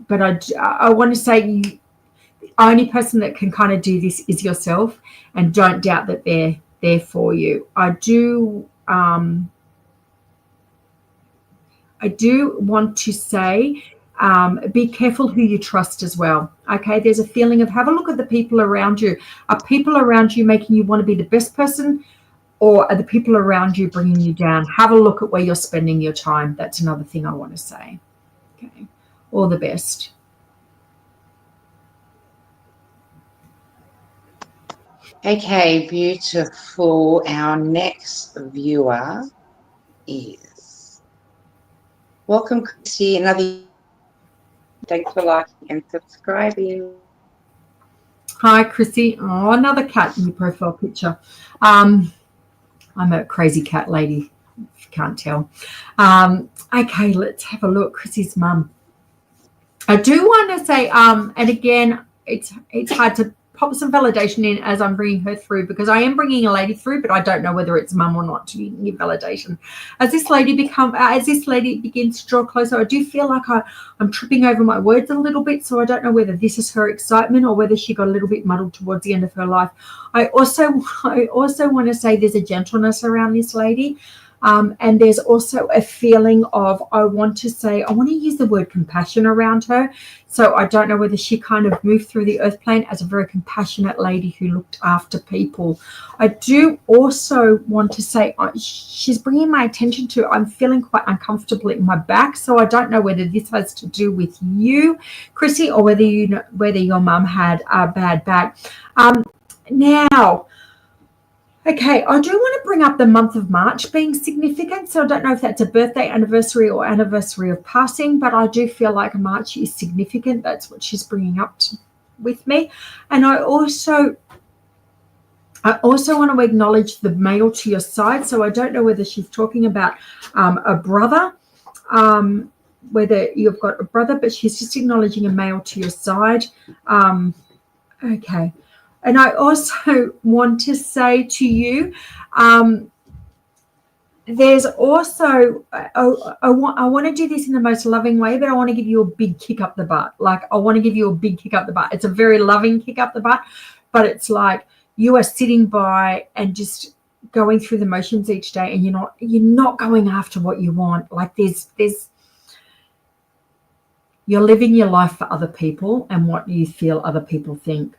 but I want to say the only person that can kind of do this is yourself, and don't doubt that they're there for you. I do want to say be careful who you trust as well. Okay, there's a feeling of have a look at the people around you. Are people around you making you want to be the best person, or are the people around you bringing you down? Have a look at where you're spending your time. That's another thing I want to say. Okay, all the best. Okay, beautiful. Our next viewer is welcome, Chrissy. Thanks for liking and subscribing. Hi, Chrissy. Oh, another cat in your profile picture. I'm a crazy cat lady, if you can't tell. Okay, let's have a look. Chrissy's mum. I do want to say, and again, it's hard to pop some validation in as I'm bringing her through, because I am bringing a lady through, but I don't know whether it's mum or not to give validation. As this lady begins to draw closer, I do feel like I'm tripping over my words a little bit, so I don't know whether this is her excitement or whether she got a little bit muddled towards the end of her life. I also want to say there's a gentleness around this lady. And there's also a feeling of, I want to use the word compassion around her. So I don't know whether she kind of moved through the earth plane as a very compassionate lady who looked after people. I do also want to say she's bringing my attention to, I'm feeling quite uncomfortable in my back. So I don't know whether this has to do with you, Chrissy, or whether your mum had a bad back. Now, okay, I do want to bring up the month of March being significant. So I don't know if that's a birthday, anniversary, or anniversary of passing, but I do feel like March is significant. That's what she's bringing up with me. And I also want to acknowledge the male to your side. So I don't know whether she's talking about a brother, whether you've got a brother, but she's just acknowledging a male to your side. Okay. And I also want to say to you, there's also, I want to do this in the most loving way, but I want to give you a big kick up the butt. Like, I want to give you a big kick up the butt. It's a very loving kick up the butt, but it's like you are sitting by and just going through the motions each day, and you're not going after what you want. Like you're living your life for other people and what you feel other people think.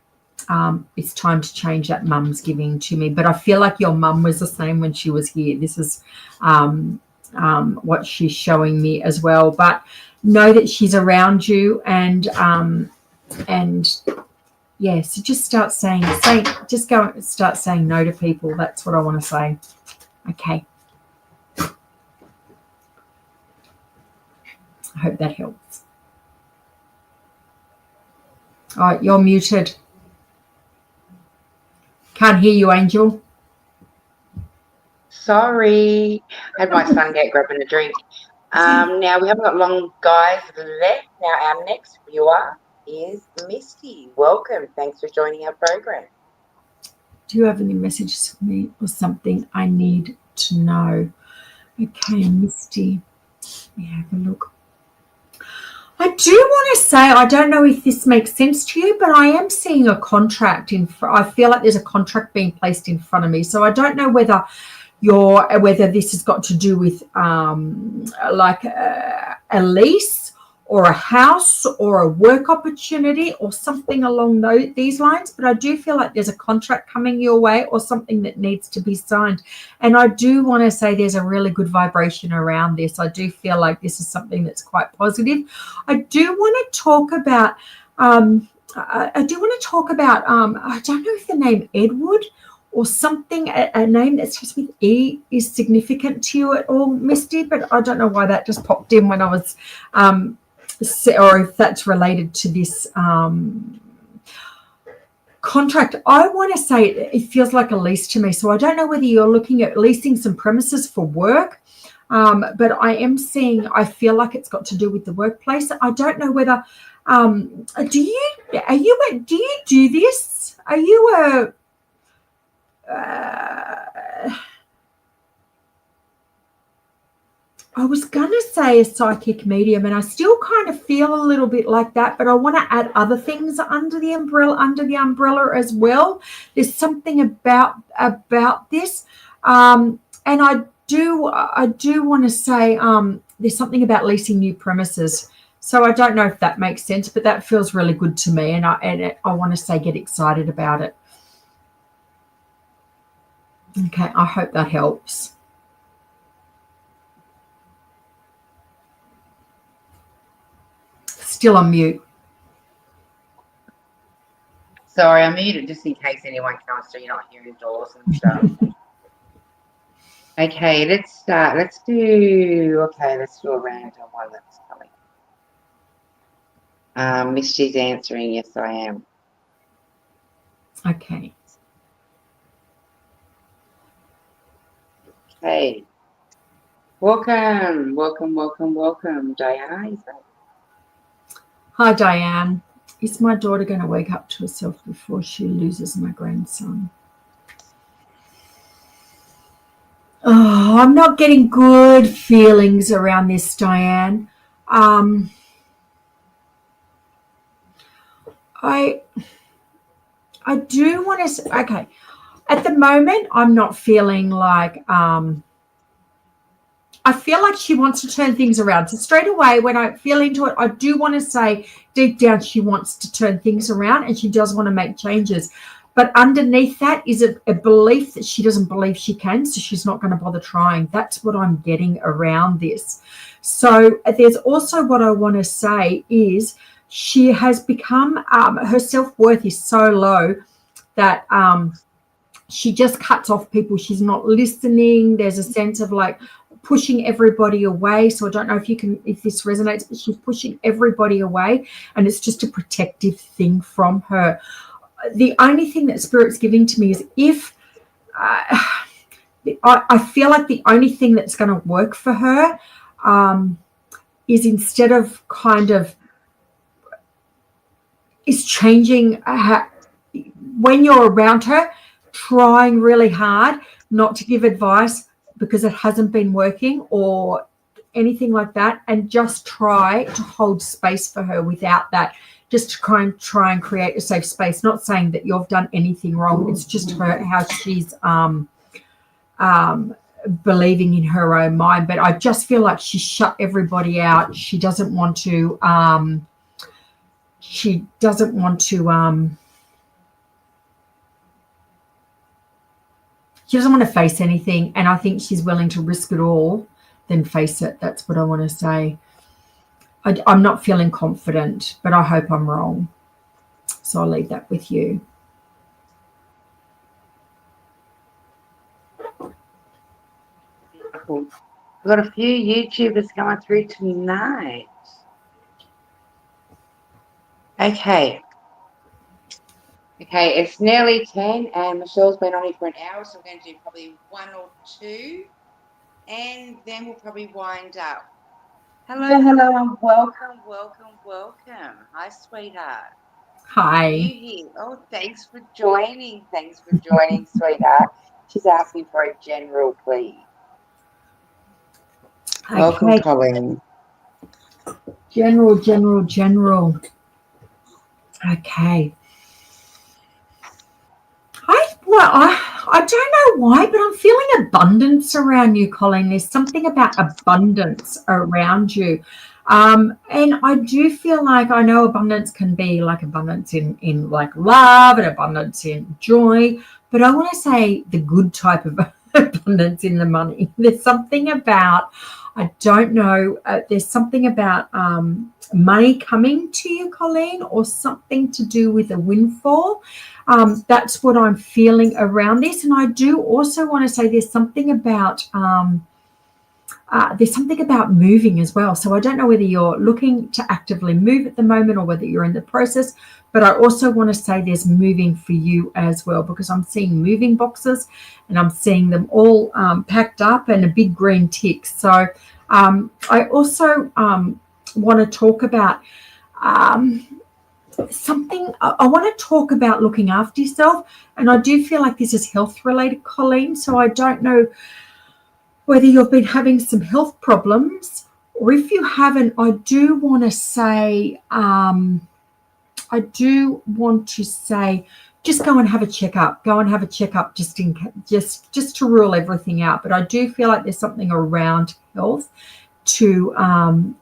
It's time to change that mum's giving to me. But I feel like your mum was the same when she was here. This is what she's showing me as well. But know that she's around you, and yeah, so just start saying no to people. That's what I want to say. Okay. I hope that helps. All right, you're muted. Can't hear you, Angel. Sorry. Had my son grabbing a drink. Now, we haven't got long guys left. Now, our next viewer is Misty. Welcome. Thanks for joining our program. Do you have any messages for me or something I need to know? Okay, Misty. Let me have a look. I do want to say, I don't know if this makes sense to you, but I am seeing a contract I feel like there's a contract being placed in front of me. So I don't know whether this has got to do with like a lease or a house or a work opportunity or something along these lines. But I do feel like there's a contract coming your way or something that needs to be signed. And I do want to say there's a really good vibration around this. I do feel like this is something that's quite positive. I do want to talk about, I don't know if the name Edward or something, a name that starts with E is significant to you at all, Misty, but I don't know why that just popped in when I was, or if that's related to this contract. I want to say it feels like a lease to me. So I don't know whether you're looking at leasing some premises for work, but I am seeing, I feel like it's got to do with the workplace. I don't know whether, do you do this? Are you I was going to say a psychic medium, and I still kind of feel a little bit like that, but I want to add other things under the umbrella as well. There's something about this, and I do want to say there's something about leasing new premises. So I don't know if that makes sense, but that feels really good to me, and I want to say get excited about it. Okay, I hope that helps. Still on mute. Sorry, I muted just in case anyone comes so you're not hearing doors and stuff. Okay, let's start. Let's do a random one that's coming. Misty's answering, yes, I am. Okay. Hey, welcome, Diana. Is that? Hi, Diane. Is my daughter going to wake up to herself before she loses my grandson? Oh, I'm not getting good feelings around this, Diane. I do want to say, okay, at the moment, I'm not feeling like, I feel like she wants to turn things around. So straight away, when I feel into it, I do want to say deep down she wants to turn things around and she does want to make changes. But underneath that is a belief that she doesn't believe she can, so she's not going to bother trying. That's what I'm getting around this. So there's also what I want to say is she has become, her self-worth is so low that she just cuts off people. She's not listening. There's a sense of like pushing everybody away. So I don't know if this resonates, but she's pushing everybody away, and it's just a protective thing from her. The only thing that Spirit's giving to me is if I feel like the only thing that's going to work for her is instead of is changing when you're around her, trying really hard not to give advice because it hasn't been working or anything like that, and just try to hold space for her without that. Just to try and create a safe space. Not saying that you've done anything wrong. It's just her how she's believing in her own mind. But I just feel like she shut everybody out. She doesn't want to. She doesn't want to. She doesn't want to face anything, and I think she's willing to risk it all than face it. That's what I want to say. I'm not feeling confident, but I hope I'm wrong. So I'll leave that with you. We've got a few YouTubers coming through tonight. Okay, it's nearly 10 and Michelle's been on here for an hour, so we're going to do probably one or two and then we'll probably wind up. Hello, and welcome. Hi, sweetheart. Hi. You here? Oh, thanks for joining, sweetheart. She's asking for a general, please. Okay. Welcome, Colleen. General. Okay. I don't know why, but I'm feeling abundance around you, Colleen. There's something about abundance around you. And I do feel like I know abundance can be like abundance in like love and abundance in joy, but I want to say the good type of abundance in the money. There's something about, I don't know, there's something about money coming to you, Colleen, or something to do with a windfall. That's what I'm feeling around this. And I do also want to say there's something about moving as well. So I don't know whether you're looking to actively move at the moment or whether you're in the process, but I also want to say there's moving for you as well, because I'm seeing moving boxes and I'm seeing them all packed up and a big green tick. So I also want to talk about something. I want to talk about looking after yourself, and I do feel like this is health related, Colleen. So I don't know whether you've been having some health problems, or if you haven't, I do want to say just go and have a checkup. Just to rule everything out. But I do feel like there's something around health to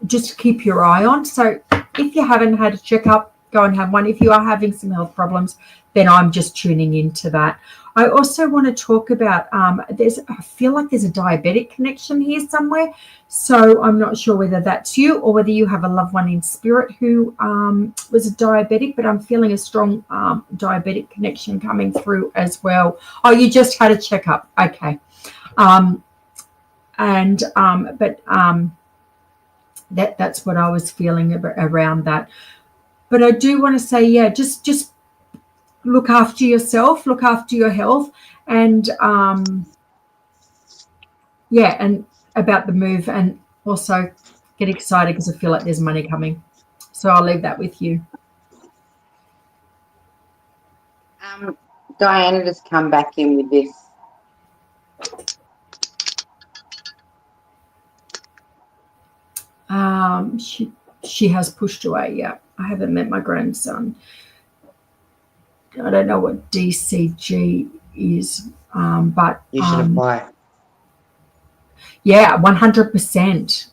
just keep your eye on. So if you haven't had a checkup, go and have one. If you are having some health problems, then I'm just tuning into that. I also want to talk about I feel like there's a diabetic connection here somewhere. So I'm not sure whether that's you or whether you have a loved one in spirit who was a diabetic, but I'm feeling a strong diabetic connection coming through as well. Oh, you just had a checkup. Okay. That's what I was feeling around that. But I do want to say, yeah, just look after yourself, look after your health, and yeah, and about the move, and also get excited because I feel like there's money coming. So I'll leave that with you. Diana just come back in with this. She has pushed away. Yeah, I haven't met my grandson. I don't know what DCG is, but You should apply. yeah, 100%.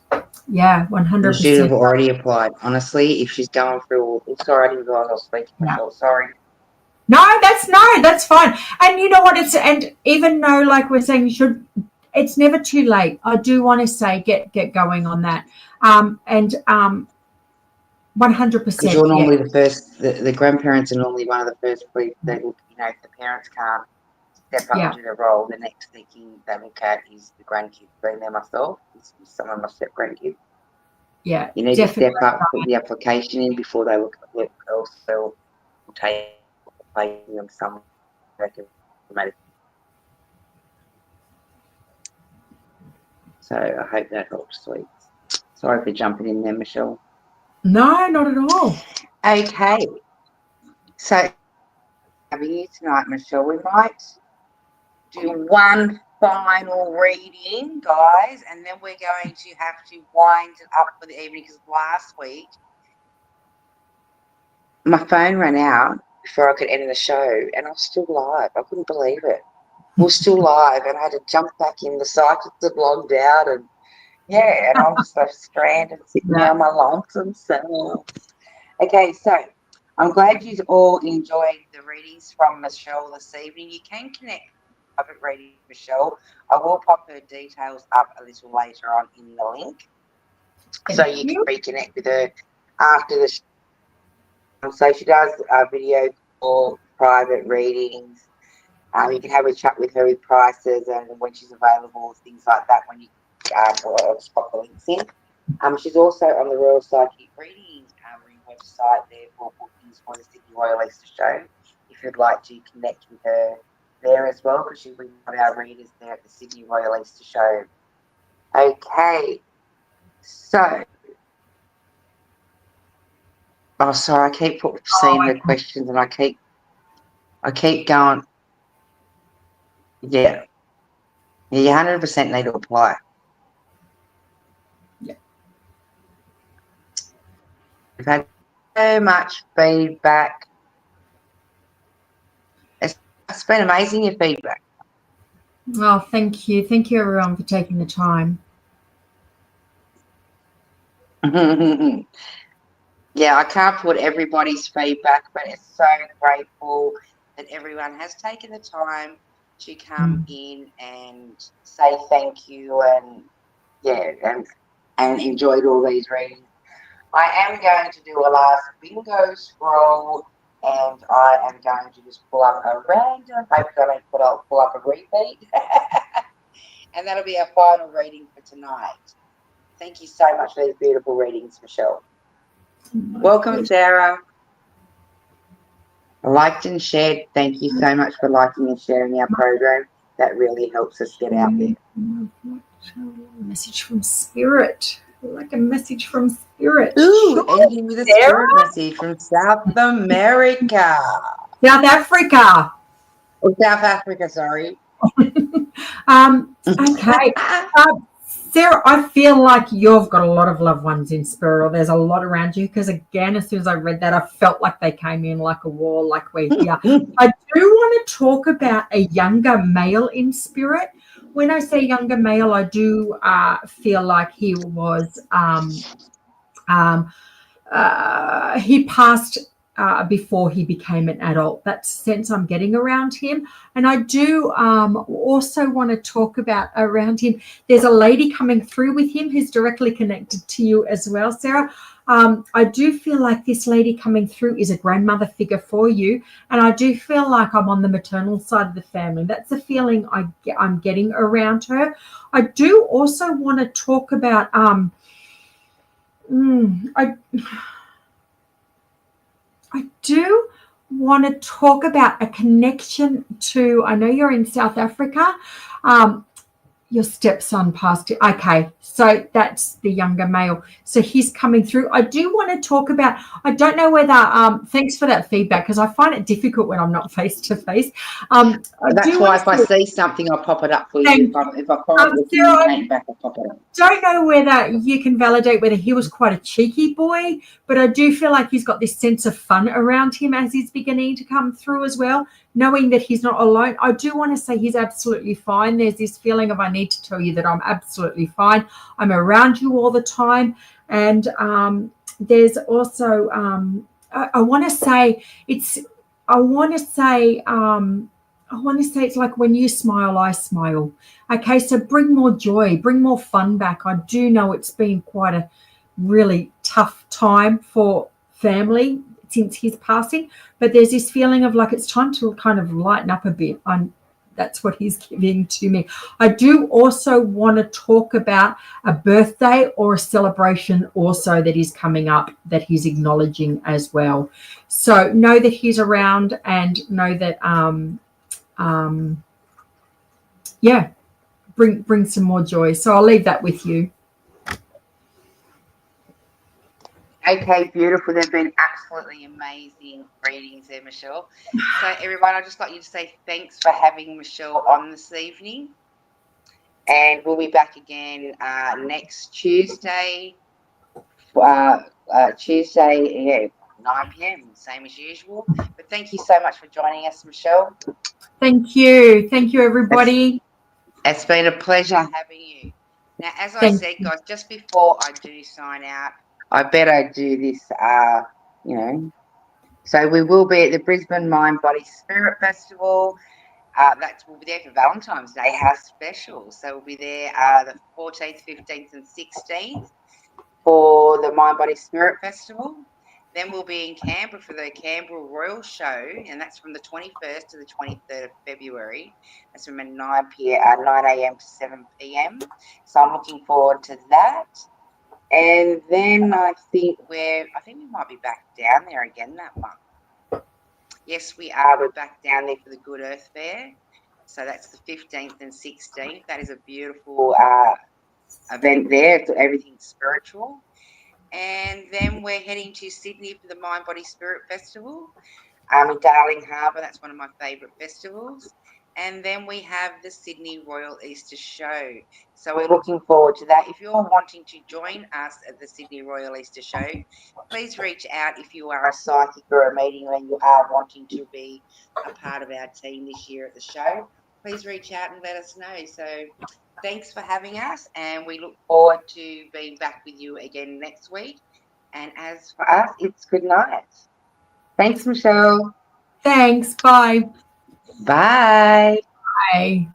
Yeah, 100%. You should have already applied. Honestly, if she's going through, sorry, I didn't realize I was speaking Yeah. myself. Sorry. No, that's fine. And you know what? And even though, like we're saying, it's never too late. I do want to say get going on that. 100%. Because you're normally the first, the grandparents are normally one of the first people that look, you know, if the parents can't step up into the role, the next thing they look at is the grandkids. Being there myself, is some of my step grandkids. Yeah, you need to step up, put the application in before they look else they'll take them somewhere. So I hope that helps, sweet. Sorry for jumping in there, Michelle. No, not at all. Okay. So having you tonight, Michelle, we might do one final reading, guys, and then we're going to have to wind it up for the evening because last week my phone ran out before I could end the show and I was still live. I couldn't believe it. We're still live and I had to jump back in. The psychics had logged out and yeah, and I'm just so stranded sitting there on my lonesome self. Okay, so I'm glad you all enjoyed the readings from Michelle this evening. You can connect private reading with Michelle. I will pop her details up a little later on in the link. So you can reconnect with her after the show. So she does video call, private readings. You can have a chat with her with prices and when she's available, things like that. When you I'll just pop the links in. She's also on the Royale Psychic Reading website there for bookings for the Sydney Royal Easter show. If you'd like to connect with her there as well, because she'll be one of our readers there at the Sydney Royal Easter show. Okay, so sorry, I keep seeing her questions and I keep going. Yeah, you 100% need to apply. Yeah. We've had so much feedback. It's been amazing, your feedback. Well, thank you. Thank you, everyone, for taking the time. Yeah, I can't put everybody's feedback, but it's so grateful that everyone has taken the time to come in and say thank you and and enjoyed all these readings. I am going to do a last bingo scroll and I am going to just pull up a random, hopefully I don't pull up a repeat. And that'll be our final reading for tonight. Thank you so much for these beautiful readings, Michelle. Welcome, Sarah. Liked and shared. Thank you so much for liking and sharing our program. That really helps us get out there. Message from Spirit. Like a message from Spirit. Ooh, ending with a Spirit message from South America. South Africa. Oh, South Africa, sorry. Okay. Sarah, I feel like you've got a lot of loved ones in spirit, or there's a lot around you, because again, as soon as I read that, I felt like they came in like a wall, like we're here. I do want to talk about a younger male in spirit. When I say younger male, I do feel like he was he passed before he became an adult. That's the sense I'm getting around him. And I do also want to talk about around him. There's a lady coming through with him who's directly connected to you as well, Sarah. I do feel like this lady coming through is a grandmother figure for you. And I do feel like I'm on the maternal side of the family. That's the feeling I'm getting around her. I do also want to talk about I do want to talk about a connection to, I know you're in South Africa. Your stepson passed it. Okay, so that's the younger male. So he's coming through. I do want to talk about, I don't know whether, thanks for that feedback, because I find it difficult when I'm not face to face. That's why if I see something, I'll pop it up for you. If I find it looking in back, I'll pop it up. Don't know whether you can validate whether he was quite a cheeky boy, but I do feel like he's got this sense of fun around him as he's beginning to come through as well, knowing that he's not alone. I do want to say he's absolutely fine. There's this feeling of, I need to tell you that I'm absolutely fine. I'm around you all the time. And there's also, I want to say it's like when you smile, I smile. Okay, so bring more joy, bring more fun back. I do know it's been quite a really tough time for family since his passing, but there's this feeling of like it's time to kind of lighten up a bit. That's what he's giving to me. I do also want to talk about a birthday or a celebration also that is coming up that he's acknowledging as well. So know that he's around and know that bring some more joy. So I'll leave that with you. Okay, beautiful. They've been absolutely amazing readings there, Michelle. So everyone, I'd just like you to say thanks for having Michelle on this evening. And we'll be back again next Tuesday. Tuesday, 9 p.m, same as usual. But thank you so much for joining us, Michelle. Thank you. Thank you, everybody. It's been a pleasure having you. Now, as I said, guys, just before I do sign out, I better do this, So we will be at the Brisbane Mind, Body, Spirit Festival. We'll be there for Valentine's Day House Special. So we'll be there the 14th, 15th and 16th for the Mind, Body, Spirit Festival. Then we'll be in Canberra for the Canberra Royal Show, and that's from the 21st to the 23rd of February. That's from 9 a.m. to 7 p.m. So I'm looking forward to that. And then I think we might be back down there again that month. Yes, we are. We're back down there for the Good Earth Fair. So that's the 15th and 16th. That is a beautiful event there. Everything's spiritual. And then we're heading to Sydney for the Mind, Body, Spirit Festival in Darling Harbour. That's one of my favourite festivals. And then we have the Sydney Royal Easter Show. So we're looking forward to that. If you're wanting to join us at the Sydney Royal Easter Show, please reach out if you are a psychic or a medium and you are wanting to be a part of our team this year at the show. Please reach out and let us know. So thanks for having us, and we look forward to being back with you again next week. And as for us, it's good night. Thanks, Michelle. Thanks. Bye. Bye. Bye.